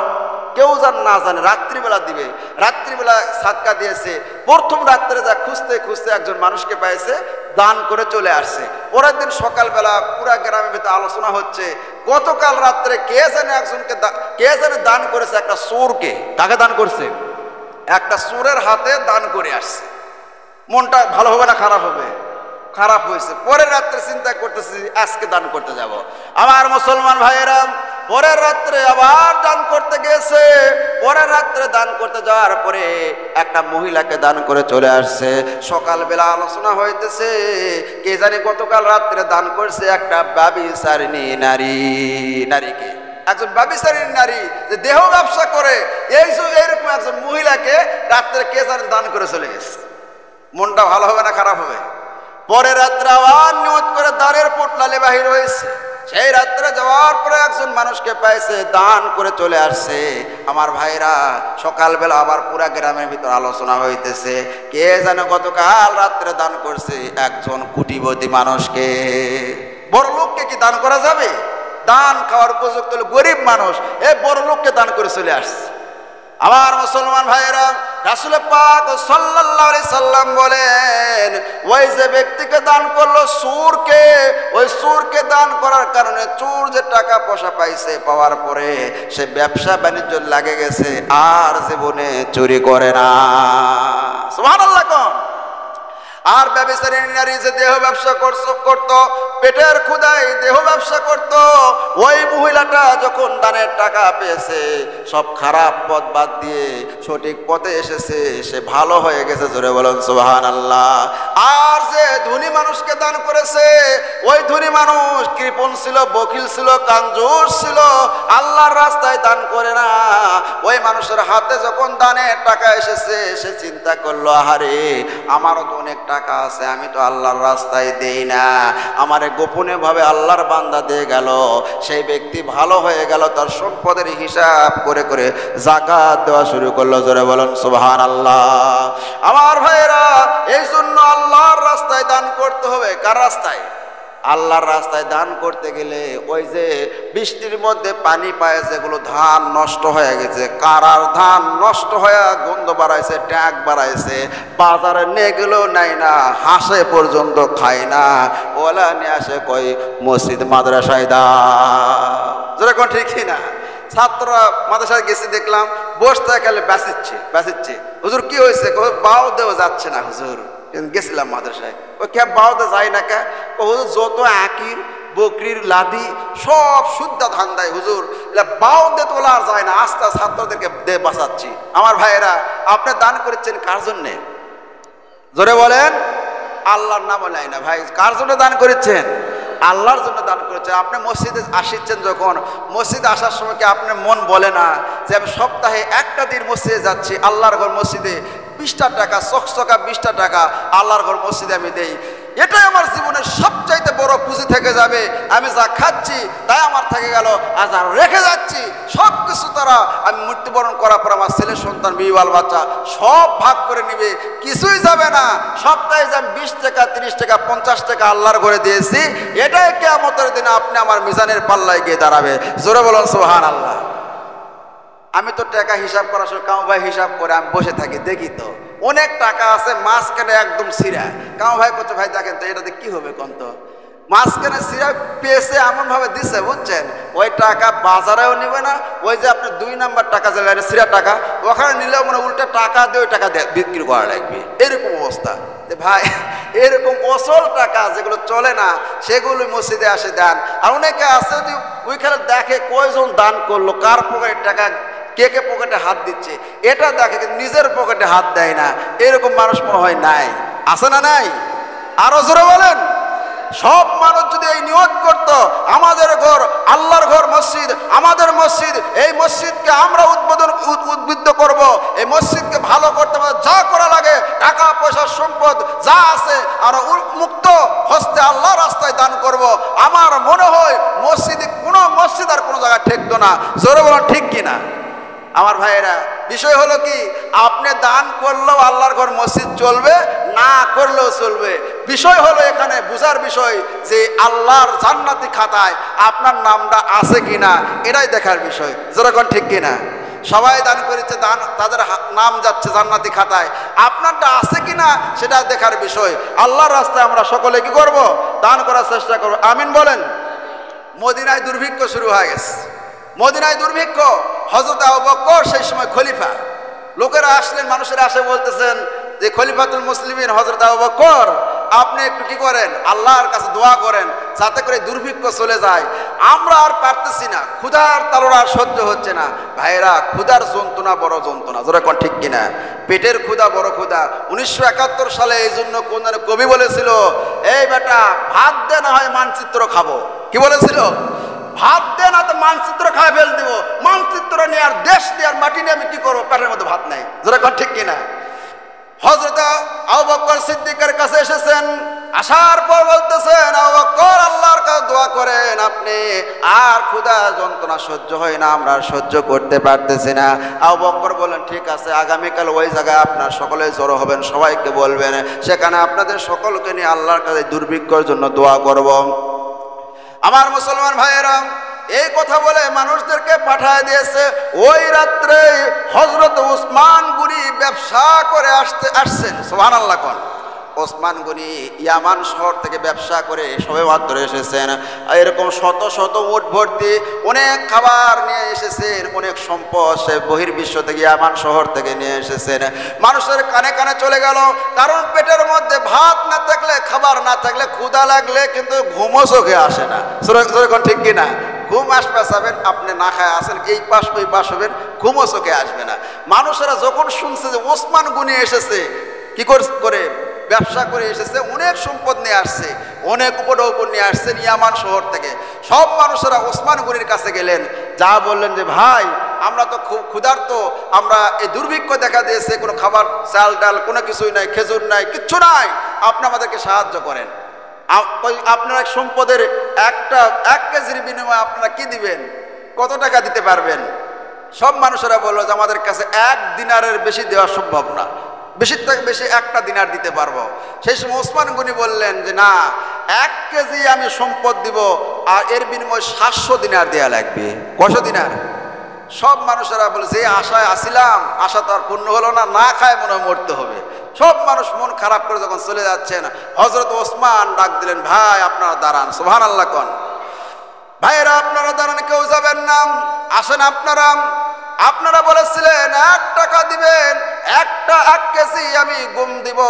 কেউ না জানে, রাত্রিবেলা দিবে। রাত্রিবেলা সাদকা দিয়েছে। প্রথম রাত্রে যা খুঁজতে খুঁজতে একজন মানুষকে পেয়েছে, দান করে চলে আসছে। পরের দিন সকালবেলা পুরা গ্রামের ভিতরে আলোচনা হচ্ছে, গতকাল রাত্রে কে জানে দান করেছে একটা চোরকে। কাকে দান করছে? একটা চোরের হাতে দান করে আসছে। মনটা ভালো হবে না খারাপ হবে? খারাপ হয়েছে। পরের রাত্রে চিন্তা করতেছি আজকে দান করতে যাব। আমার মুসলমান ভাইয়েরা, পরের রাত্রে আবার দান করতে গেছে। পরের রাত্রে দান করতে যাওয়ার পরে একটা মহিলাকে দান করে চলে আসছে। সকালবেলা আলোচনা হইতেছে, কে জানি গতকাল রাত্রে দান করছে একটা ব্যভিচারিণী নারীকে। একজন ব্যভিচারিণী নারী যে দেহ ব্যবসা করে, এইরকম একজন মহিলাকে রাত্রে কে জানি দান করে চলে গেছে। মনটা ভালো হবে না খারাপ হবে? পরের রাত্রে আবার নিয়ত করে দানের পোটলালে বাহির হয়েছে। সেই রাত্রে যাওয়ার পরে একজন মানুষকে পাইছে, দান করে চলে আসছে। আমার ভাইরা, সকালবেলা আবার পুরা গ্রামের ভিতর আলোচনা হইতেছে, কে যেন গতকাল রাত্রে দান করছে একজন কোটিপতি মানুষকে। বড় লোককে কি দান করা যাবে? দান খাওয়ার উপযুক্ত হলো গরিব মানুষ, এই বড় লোককে দান করে চলে আসছে। আমার মুসলমান ভাইয়েরা, রাসূল পাক সাল্লাল্লাহু আলাইহি সাল্লাম বলেন, ওই যে ব্যক্তিকে দান করলো চোরকে, ওই চোরকে দান করার কারণে চোর যে টাকা পয়সা পাইছে, পাওয়ার পরে সে ব্যবসা বাণিজ্য লাগে গেছে, আর জীবনে চুরি করে না। সুবহানাল্লাহ। কোন আর ব্যভিচারিণী নারী যে দেহ ব্যবসা করতো, পেটের ক্ষুধায় দেহ ব্যবসা করত, ওই মহিলাটা যখন দানের টাকা পেয়েছে, সব খারাপ পথ বাদ দিয়ে সঠিক পথে এসেছে, সে ভালো হয়ে গেছে। জোরে বলুন সুবহানাল্লাহ। আর যে ধনী মানুষকে দান করেছে, ওই ধনী মানুষ কৃপণ ছিল, বখিল ছিল, কাঞ্জুস ছিল, আল্লাহর রাস্তায় দান করে না। ওই মানুষের হাতে যখন দানের টাকা এসেছে, সে চিন্তা করলো, আহারে আমারও তো অনেক টাকা আছে, আমি তো আল্লাহর রাস্তায় দেই না, আমার গোপনে ভাবে আল্লাহর বান্দা দিয়ে গেল। সেই ব্যক্তি ভালো হয়ে গেল, তার সম্পদের হিসাব করে করে যাকাত দেওয়া শুরু করলো। জোরে বলেন সুবহানাল্লাহ। আমার ভাইরা, এই জন্য আল্লাহর রাস্তায় দান করতে হবে। কার রাস্তায়? আল্লাহর রাস্তায় দান করতে গেলে ওই যে বৃষ্টির মধ্যে পানি পায়, যেগুলো ধান নষ্ট হয়ে গেছে, কারার ধান নষ্ট হয়ে গন্ধ বাড়াইছে, ট্যাগ বাড়াইছে, বাজারে নিয়ে গেলেও নাই না, হাঁসে পর্যন্ত খায় না, ওলা নিয়ে আসে কই মসজিদ মাদ্রাসায় দাও। যেরকম ঠিকই না? ছাত্ররা মাদ্রাসায় গেছে, দেখলাম বসতে গেলে বাঁচিচ্ছে। হুজুর কি হয়েছে? বাও দেও যাচ্ছে না হুজুর। গেছিলাম মাদ্রাসায়, ওই কে বাউতে যায় না কে? হুজুর যত আকির বকরির লাদি সব শুদ্ধ ধান দেয় হুজুর, বাউ দে তোলা আর যায় না, আস্তে ছাত্রদেরকে দে বাঁচাচ্ছি। আমার ভাইয়েরা, আপনি দান করেছেন কার জন্যে? জোরে বলেন। আল্লাহর নাম নাই না ভাই। কার জন্য দান করেছেন? আল্লাহর জন্য দান করেছেন। আপনি মসজিদে আসছেন, যখন মসজিদে আসার সময় কি আপনার মন বলে না যে আমি সপ্তাহে একটা দিন মসজিদে যাচ্ছি, আল্লাহর ঘর মসজিদে 20টা টাকা, চকচকা 20টা টাকা আল্লাহর ঘর মসজিদে আমি দেই, এটাই আমার জীবনের সবচাইতে বড় পুঁজি থেকে যাবে। আমি যা খাচ্ছি তাই আমার থেকে গেল, আর যা রেখে যাচ্ছি সব কিছু তারা আমি মৃত্যুবরণ করার পর আমার ছেলে সন্তান, বিবাল বাচ্চা সব ভাগ করে নিবে, কিছুই যাবে না। সপ্তাহে যে আমি 20 টাকা, 30 টাকা, 50 টাকা আল্লাহর ঘরে দিয়েছি, এটাই কিয়ামতের দিনে আপনি আমার মিজানের পাল্লায় গিয়ে দাঁড়াবে। জোরে বলুন সুবহানাল্লাহ। আমি তো টাকা হিসাব করার সময় কাউ ভাই হিসাব করে আমি বসে থাকি, দেখি তো অনেক টাকা আছে, মাঝখানে একদম ছিঁড়া। কাউ ভাই করছে, ভাই দেখেন তো এটাতে কি হবে কোন তো? মাঝখানে সিরা পেয়েছে এমনভাবে দিছে, বুঝছেন, ওই টাকা বাজারেও নিবে না, ওই যে আপনার 2 নাম্বার টাকা যে সিরা টাকা ওখানে নিলেও মানে উল্টা টাকা দিয়ে ওই টাকা বিক্রি করা লাগবে, এরকম অবস্থা। ভাই এরকম অসল টাকা যেগুলো চলে না সেগুলো মসজিদে আসে দেন। আর অনেকে আছে যে ওইখানে দেখে কয়জন দান করলো, কার পকেটের টাকা, কে কে পকেটে হাত দিচ্ছে এটা দেখে, কিন্তু নিজের পকেটে হাত দেয় না। এরকম মানুষ মনে হয় নাই, আছে না নাই? আরো জোরে বলেন। সব মানুষ যদি এই নিয়ত করত, আমাদের ঘর আল্লাহর ঘর মসজিদ, আমাদের মসজিদ, এই মসজিদকে আমরা উদ্বুদ্ধ করব, এই মসজিদকে ভালো করতে আমাদের যা করা লাগে, টাকা পয়সা সম্পদ যা আছে আমরা মুক্ত হস্তে আল্লাহ রাস্তায় দান করব। আমার মনে হয় মসজিদে কোনো মসজিদ আর কোনো জায়গায় ঠেকতো না। জোরে বলেন ঠিক কিনা আমার ভাইয়েরা? বিষয় হলো কি, আপনি দান করলেও আল্লাহর ঘর মসজিদ চলবে, না করলেও চলবে। বিষয় হলো এখানে বুঝার বিষয় যে আল্লাহর জান্নাতি খাতায় আপনার নামটা আছে কিনা, এটাই দেখার বিষয়। যেরকম ঠিক কিনা? সবাই দান করেছে, দান তাদের নাম যাচ্ছে জান্নাতি খাতায়, আপনারটা আছে কিনা সেটা দেখার বিষয়। আল্লাহর রাস্তায় আমরা সকলে কি করব? দান করার চেষ্টা করব। আমিন বলেন। মদিনায় দুর্ভিক্ষ শুরু হয়ে গেছে। মদিনায় দুর্ভিক্ষ, হযরত আবু বকর সেই সময় খলিফা। লোকেরা আসলেন, মানুষেরা আসে বলতেছেন যে খলিফাতুল মুসলিমিন হযরত আবু বকর, আপনি একটু কি করেন, আল্লাহর কাছে দোয়া করেন যাতে করে দুর্ভিক্ষ চলে যায়, আমরা আর পারতেছি না, ক্ষুধার তাড়না সহ্য হচ্ছে না। ভাইরা, ক্ষুধার যন্ত্রণা বড় যন্ত্রণা, জোরে কোন ঠিক কিনা? পেটের ক্ষুধা বড় ক্ষুধা। 1971 সালে এই জন্য কোন কবি বলেছিল, এই বেটা ভাত দে, না হয় মানচিত্র খাবো। কি বলেছিল? ভাত দে, না তো মানচিত্র খায় ফেল দিব। মানচিত্র নিয়ে আর দেশ নিয়ে আর মাটি নিয়ে আমি কি করবো? পেটের মধ্যে ভাত নাই। জোরে কোন ঠিক কিনা? হযরত আবু বকর সিদ্দিকের কাছে এসেছেন, আসার পর বলতেছেন, আবু বকর আল্লাহর কাছে দোয়া করেন, আপনি আর ক্ষুধা যন্ত্রণা সহ্য হয় না, আমরা সহ্য করতে পারতেছি না। আবু বকর বলেন, ঠিক আছে, আগামীকাল ওই জায়গায় আপনার সকলে জড়ো হবেন, সবাইকে বলবেন, সেখানে আপনাদের সকলকে নিয়ে আল্লাহর কাছে দুর্ভিক্ষর জন্য দোয়া করব। আমার মুসলমান ভাইয়েরা, এই কথা বলে মানুষদেরকে পাঠায় দিয়েছে। ওই রাত্রে হযরত উসমান গনি ব্যবসা করে আসছেন। সুবহানাল্লাহ কোন? ওসমান গনি ইয়ামান শহর থেকে ব্যবসা করে সবে মাত্র এসেছেন। এরকম শত শত উট ভর্তি অনেক খাবার নিয়ে এসেছেন, অনেক সম্পদ সে বহির্বিশ্ব থেকে ইয়ামান শহর থেকে নিয়ে এসেছেন। মানুষের কানে কানে চলে গেল, কারণ পেটের মধ্যে ভাত না থাকলে, খাবার না থাকলে, ক্ষুধা লাগলে কিন্তু ঘুমও চোখে আসে না। সেরকম ঠিক কিনা? ঘুম আসবে যাবেন, আপনি না খায় আসেন, এই পাশ ওই পাশ হবেন, ঘুমও চোখে আসবে না। মানুষেরা যখন শুনছে যে ওসমান গনি এসেছে, কি করে ব্যবসা করে এসেছে, অনেক সম্পদ নিয়ে আসছে, অনেক উপর নিয়ে আসছেন ইয়ামান শহর থেকে, সব মানুষেরা ওসমান গনির কাছে গেলেন, যা বললেন যে ভাই আমরা তো খুব ক্ষুধার্ত, আমরা এই দুর্ভিক্ষ দেখা দিয়েছে, কোনো খাবার চাল ডাল কোনো কিছুই নাই, খেজুর নাই, কিচ্ছু নাই, আপনি আমাদেরকে সাহায্য করেন। আপনারা সম্পদের 1 কেজির বিনিময়ে আপনারা কি দিবেন, কত টাকা দিতে পারবেন? সব মানুষেরা বললো যে আমাদের কাছে 1 দিনারের বেশি দেওয়া সম্ভব না, বেশির থেকে বেশি 1টা দিনার দিতে পারবো। সেই সময় ওসমান গনি বললেন যে না, 1 কেজি আমি সম্পদ দিব, আর এর বিনিময়ে 700 দিনার দেওয়া লাগবে। কয়শো দিনার? সব মানুষেরা বলে, যে আশায় আসিলাম আশা তো আর পূর্ণ হলো না, না খায় মনে হয় মরতে হবে। সব মানুষ মন খারাপ করে যখন চলে যাচ্ছেন, হযরত ওসমান ডাক দিলেন, ভাই আপনারা দাঁড়ান। সুবহানাল্লাহ কোন? ভাইয়েরা, আপনারা দাঁড়ান, কেউ যাবেন না, আসেন আপনারা বলেছিলেন 1 টাকা দিবেন, 1 কেজি আমি গম দিব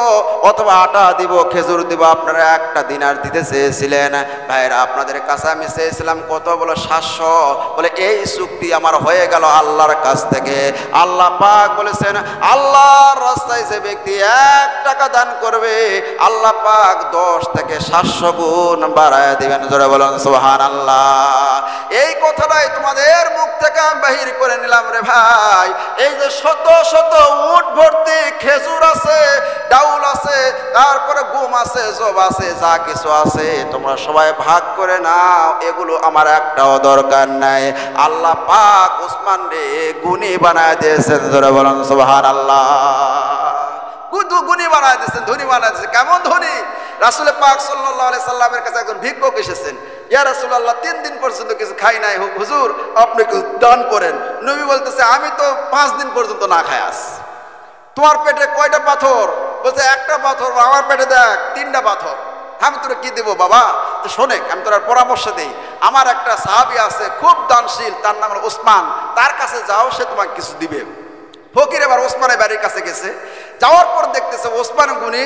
অথবা আটা দিব, খেজুর দিব, আপনারা 1টা দিনার দিতে চেয়েছিলেন। ভাইরা, আপনাদের কাছে আমি চেয়েছিলাম কত? বলে 700। বলে এই চুক্তি আমার হয়ে গেল আল্লাহর কাছ থেকে। আল্লাহ পাক বলেছেন, আল্লাহর রাস্তায় যে ব্যক্তি 1 টাকা দান করবে, আল্লাহ পাক 10 থেকে 700 গুণ বাড়ায় দিবেন। জোরে বলুন সুবহানাল্লাহ। এই কথাটাই তোমাদের মুখ থেকে আমি বাহির করে নিলাম রে ভাই। এই যে শত শত উট ভর্তি খেজুর আছে, ডাউল আছে, তারপরে গম আছে, জব আছে, যা কিছু আছে তোমরা সবাই ভাগ করে নাও, এগুলো আমার একটাও দরকার নাই। আল্লাহ পাক ওসমান রে গুণী বানায় দিয়েছেন। জোরে বলুন সুবহানাল্লাহ। গুণী বানায় দিয়েছেন, ধনী বানায় দিয়েছেন। কেমন ধনী? রাসূল পাক সাল্লাল্লাহু আলাইহি সাল্লামের কাছে একজন ভিক্ষুক এসেছেন। ইয়া রাসূলুল্লাহ, 3 দিন পর্যন্ত কিছু খাই নাই, হুজুর আপনি কিছু দান করেন। নবী বলতেছে, আমি তো 5 দিন পর্যন্ত না খাই আছি। তোমার পেটে কয়টা পাথর? বলছে 1টা পাথর। আমার পেটে দেখ 3টা পাথর। আমি তোরা কি দেবো বাবা? শোনেক, আমি তোর পরামর্শ দেই। আমার একটা সাহাবী আছে খুব দানশীল, তার নাম হলো ওসমান, তার কাছে যাও, সে তোমাকে কিছু দিবে। ফকির এবার ওসমানের বাড়ির কাছে গেছে। যাওয়ার পর দেখতেছে ওসমান গনি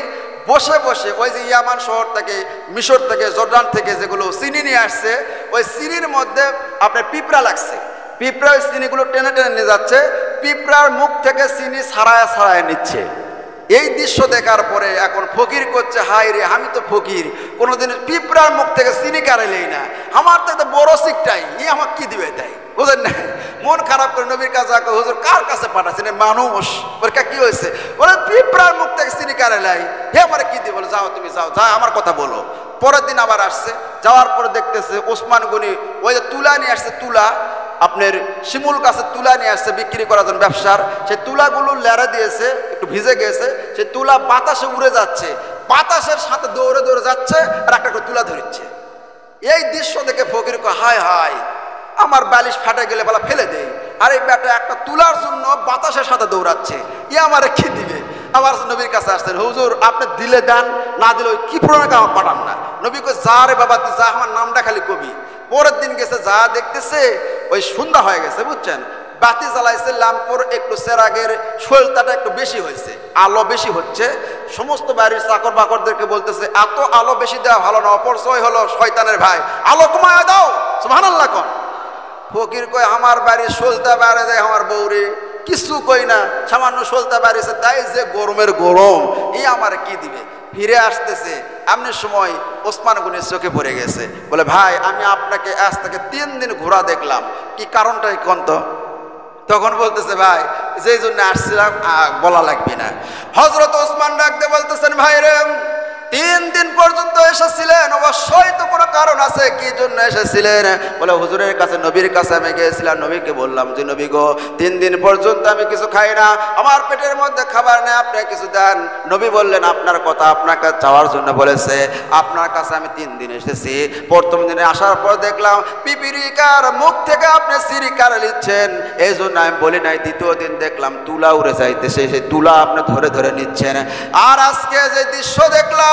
বসে বসে ওই যে ইয়ামান শহর থেকে, মিশর থেকে, জর্ডান থেকে যেগুলো চিনি নিয়ে আসছে, ওই চিনির মধ্যে আপনার পিঁপড়া লাগছে। পিঁপড়া ওই চিনিগুলো টেনে টেনে নিয়ে যাচ্ছে, পিঁপড়ার মুখ থেকে চিনি ছাড়ায় ছাড়ায় নিচ্ছে। এই দৃশ্য দেখার পরে এখন ফকির করছে, হাই রে, আমি তো ফকির, কোনোদিন পিঁপড়ার মুখ থেকে চিনি কারেলেই না, আমার তো একটা বড় শিকটাই, ই আমাকে কি দিবে তাই, বুঝলেন না? মন খারাপ করে নবীর কাছে, হুজুর কার কাছে পাঠাচ্ছেন? মানুষ। ওরকা কি হয়েছে? বলে পিঁপড়ার মুখ থেকে চিনি কারেলাই, হে আমার কি দিবে? বলে যাও, তুমি যাও, যা আমার কথা বলো। পরের দিন আবার আসছে, যাওয়ার পরে দেখতেছে ওসমান গনি ওই যে তুলা নিয়ে আসছে, তুলা আপনার শিমুল গাছের তুলা নিয়ে আসছে বিক্রি করার জন্য, ব্যবসার। সেই তুলাগুলো লেড়া দিয়েছে, একটু ভিজে গেছে, সেই তুলা বাতাসে উড়ে যাচ্ছে, বাতাসের সাথে দৌড়ে দৌড়ে যাচ্ছে, আর একটা করে তুলা ধরছে। এই দৃশ্য দেখে ফকির কয়, হায় হায়, আমার বালিশ ফাটে গেলে বলা ফেলে দেয়, আর এই ব্যাটা একটা তুলার জন্য বাতাসের সাথে দৌড়াচ্ছে, ই আমারে কি দিবে? আবার নবীর কাছে আসছেন, হুজুর আপনি দিলে দেন, না দিলে ওই কি পুরোনাকে আমার পাঠান না। নবী কই, যা রে বাবা, তুই যা, আমার নামটা খালি কবি। পরের দিন গেছে, যা দেখতেছে ওই সন্ধ্যা হয়ে গেছে, বুঝছেন, বাতি জ্বালাইছে, ল্যাম্পর একটু চেরাগের শৈলতাটা একটু বেশি হয়েছে, আলো বেশি হচ্ছে। সমস্ত বাড়ির চাকর বাকরদেরকে বলতেছে, এত আলো বেশি দেওয়া ভালো না, অপরচয় হলো শয়তানের ভাই, আলো কমায় দাও, সুবহানাল্লাহ কোন। ফকির কয়, আমার বাড়ির সলতা বাড়ে দেয় আমার বউরে, কিছু কই না, সামান্য সলতা বাড়িছে, তাই যে গরমের গরম, এই আমার কি দিবে? ফিরে আসতেছে, এমনি সময় ওসমান গনির চোখে পড়ে গেছে। বলে, ভাই আমি আপনাকে আজ থেকে 3 দিন ঘোরা দেখলাম, কি কারণটাই কোন তো? তখন বলতেছে, ভাই যেই জন্য আসছিলাম বলা লাগবে না। হযরত ওসমান ডাকতে বলতেছেন, ভাই রে, 3 দিন পর্যন্ত এসেছিলেন, অবশ্যই তো কোনো কারণ আছে, কি জন্য এসেছিলেন? বলে, হুজুরের কাছে, নবীর কাছে আমি গিয়েছিলাম, নবীকে বললাম যে নবী গো, 3 দিন পর্যন্ত আমি কিছু খাই না, আমার পেটের মধ্যে খাবার নেই, আপনি কিছু দেন। নবী বললেন, আপনার কথা আপনাকে চাওয়ার জন্য বলেছে, আপনার কাছে আমি 3 দিন এসেছি। প্রথম দিনে আসার পর দেখলাম পিপিরিকার মুখ থেকে আপনি চিনি কারে নিচ্ছেন, এই জন্য আমি বলি নাই। দ্বিতীয় দিন দেখলাম তুলা উড়ে যাইতেছে, সেই তুলা আপনি ধরে ধরে নিচ্ছেন। আর আজকে যে দৃশ্য দেখলাম,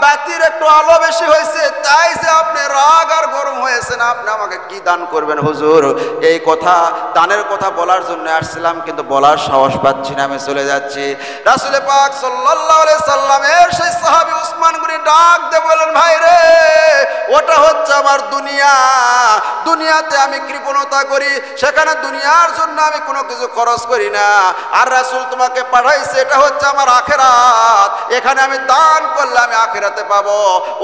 বাতির একটু আলো বেশি হয়েছে, তাই যে আপনি রাগ আর গরম হয়েছেন, আপনি আমাকে কি দান করবেন হুজুর? এই কথা, দানের কথা বলার জন্য আসছিলাম, কিন্তু বলার সাহস পাচ্ছি না, আমি চলে যাচ্ছি। রাসূল পাক সাল্লাল্লাহু আলাইহি সাল্লামের সেই সাহাবী ওসমান গনি ডাক দিয়ে বলেন, ভাই রে, ওটা হচ্ছে আমার দুনিয়া, দুনিয়াতে আমি কৃপণতা করি, সেখানে দুনিয়ার জন্য আমি কোনো কিছু খরচ করি না। আর রাসূল তোমাকে পাঠাইছে, এটা হচ্ছে আমার আখিরাত, এখানে আমি দান করলে আমি আখিরাতে পাবো।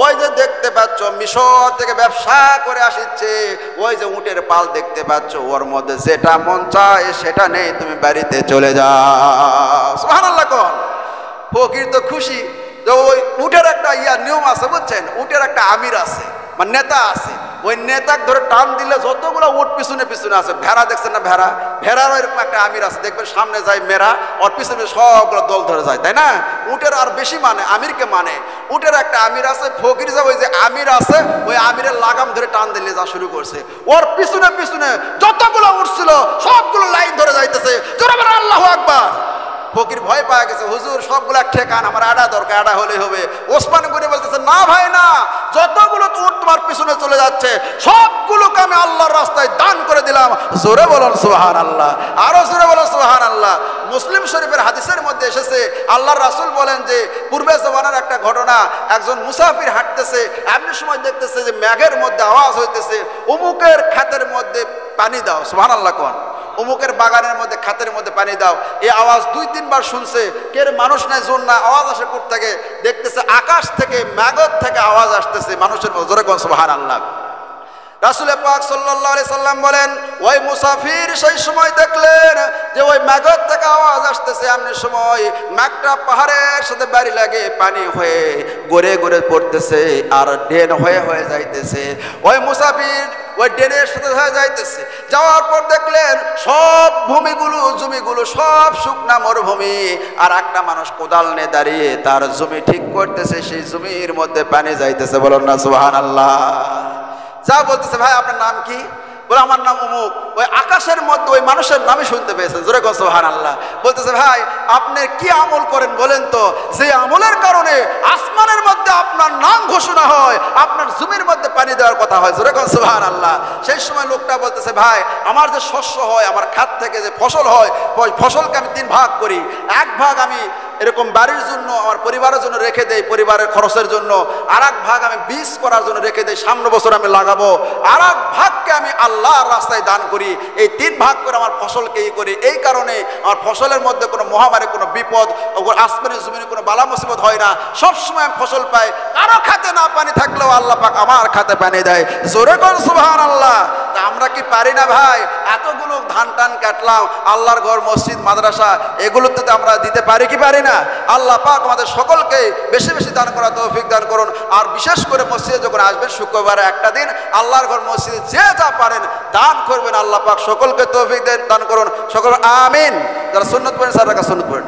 ওই যে দেখতে পাচ্ছ মিশর থেকে ব্যবসা করে আসছে, ওই যে উটের পাল দেখতে পাচ্ছ, ওর মধ্যে যেটা মন চায় সেটা নেই, তুমি বাড়িতে চলে যাও। সুবহানাল্লাহ কোন। ফকির তো খুশি যে ওই উটের একটা নিয়ম আছে, বুঝছেন, উটের একটা আমির আছে, মানে নেতা আছে, ওই নেতাকে ধরে টান দিলে যতগুলো উট পিছনে পিছনে আছে, ভেড়া দেখছেন না, ভেড়া, ভেড়ার এরকম একটা আমির আছে, দেখবেন সামনে যায় মেরা, ওর পিছনে সবগুলো দল ধরে যায়, তাই না? উটের আর বেশি মানে, আমিরকে মানে, উটের একটা আমির আছে। ফকির যা ওই যে আমির আছে, ওই আমিরের লাগাম ধরে টান দিলে যা শুরু করছে, ওর পিছনে পিছনে যতগুলো উট ছিল সবগুলো লাইন ধরে যাইতেছে, জোরে বলেন আল্লাহু আকবার। ফকির ভয় পাওয়া গেছে, হুজুর সবগুলা ঠেকান, আমার আড়া দরকার, আড়া হলে হবে। ওসমান গনি বলতেছে, না ভাই না, যতগুলো উট তোমার পিছনে চলে যাচ্ছে সবগুলোকে আমি আল্লাহর রাস্তায় দান করে দিলাম। জোরে বলেন সুবহানাল্লাহ, আরো জোরে বলেন সুবহানাল্লাহ। মুসলিম শরীফের হাদিসের মধ্যে এসেছে, আল্লাহর রাসূল বলেন যে পূর্বে জমানার একটা ঘটনা, একজন মুসাফির হাঁটতেছে, এমনি সময় দেখতেছে যে মেঘের মধ্যে আওয়াজ হইতেছে, অমুকের খাতের মধ্যে পানি দাও। সুবহানাল্লাহ কোন। অমুকের বাগানের মধ্যে, খাতের মধ্যে পানি দাও। এই আওয়াজ 2-3 বার শুনছে, কের মানুষ নাই, জোর না, আওয়াজ আসে কোথা থেকে? দেখতেছে আকাশ থেকে, মেঘর থেকে আওয়াজ আসতেছে মানুষের মধ্যে। জোরে কোন সুবহানাল্লাহ। রাসূল পাক সাল্লাল্লাহু আলাইহি সাল্লাম বলেন, ওই মুসাফির সেই সময় দেখলেন যে ওই মেঘর থেকে আওয়াজ আসতেছে, এমনি সময় মেঘটা পাহাড়ের সাথে বাড়ি লাগে, পানি হয়ে গড়ে গড়ে পড়তেছে আর ড্রেন হয়ে হয়ে যাইতেছে। ওই মুসাফির ওই ড্রেনের সাথে হয়ে যাইতেছে, যাওয়ার পর দেখলেন সব ভূমিগুলো, জমিগুলো সব শুকনা মরুভূমি, আর একটা মানুষ কোদাল নিয়ে দাঁড়িয়ে তার জমি ঠিক করতেছে, সেই জমির মধ্যে পানি যাইতেছে। বলুন না সুবহানাল্লাহ। যা বলতেছে, ভাই আপনার নাম কি? বলে আমার নাম অমুক, ওই আকাশের মধ্যে ওই মানুষের নামই শুনতে পেয়েছেন। জোরে কর সুবহানাল্লাহ। বলতেছে ভাই আপনি কি আমল করেন বলেন তো, যে আমলের কারণে আসমানের মধ্যে আপনার নাম ঘোষণা হয়, আপনার জমির মধ্যে পানি দেওয়ার কথা হয়। জোরে কর সুবহানাল্লাহ। সেই সময় লোকটা বলতেছে ভাই আমার যে শস্য হয়, আমার খাত থেকে যে ফসল হয়, ওই ফসলকে আমি 3 ভাগ করি। 1 ভাগ আমি এরকম বাড়ির জন্য, আমার পরিবারের জন্য রেখে দেই, পরিবারের খরচের জন্য। আর 1 ভাগ আমি বীজ করার জন্য রেখে দেই, সামনে বছর আমি লাগাবো। আর 1 ভাগকে আমি আল্লাহর রাস্তায় দান করি। এই 3 ভাগ করে আমার ফসলকে করি। এই কারণে আমার ফসলের মধ্যে কোনো মহামারী, কোনো বিপদ, আসমানি জমিনে কোনো বালা মুসিবত হয় না। সবসময় আমি ফসল পাই। কারো খাতে না পানি থাকলেও আল্লাহ পাক আমার খাতে পানি দেয়। জোরে কোন সুবহানাল্লাহ। তা আমরা কি পারি না ভাই? এতগুলো ধান টান কাটলাম, আল্লাহর ঘর, মসজিদ, মাদ্রাসা, এগুলোতে তো আমরা দিতে পারি কি পারি না? আল্লাহ পাক আমাদের সকলকে বেশি বেশি দান করা তৌফিক দান করুন। আর বিশেষ করে মসজিদে যখন আসবেন শুক্রবারে একটা দিন, আল্লাহর ঘর মসজিদে যে যা পারেন দান করবেন। আল্লাহ পাক সকলকে তৌফিক দান করুন। সকল আমিন। যারা সুন্নত পড়েন স্যার সুন্নত পড়েন।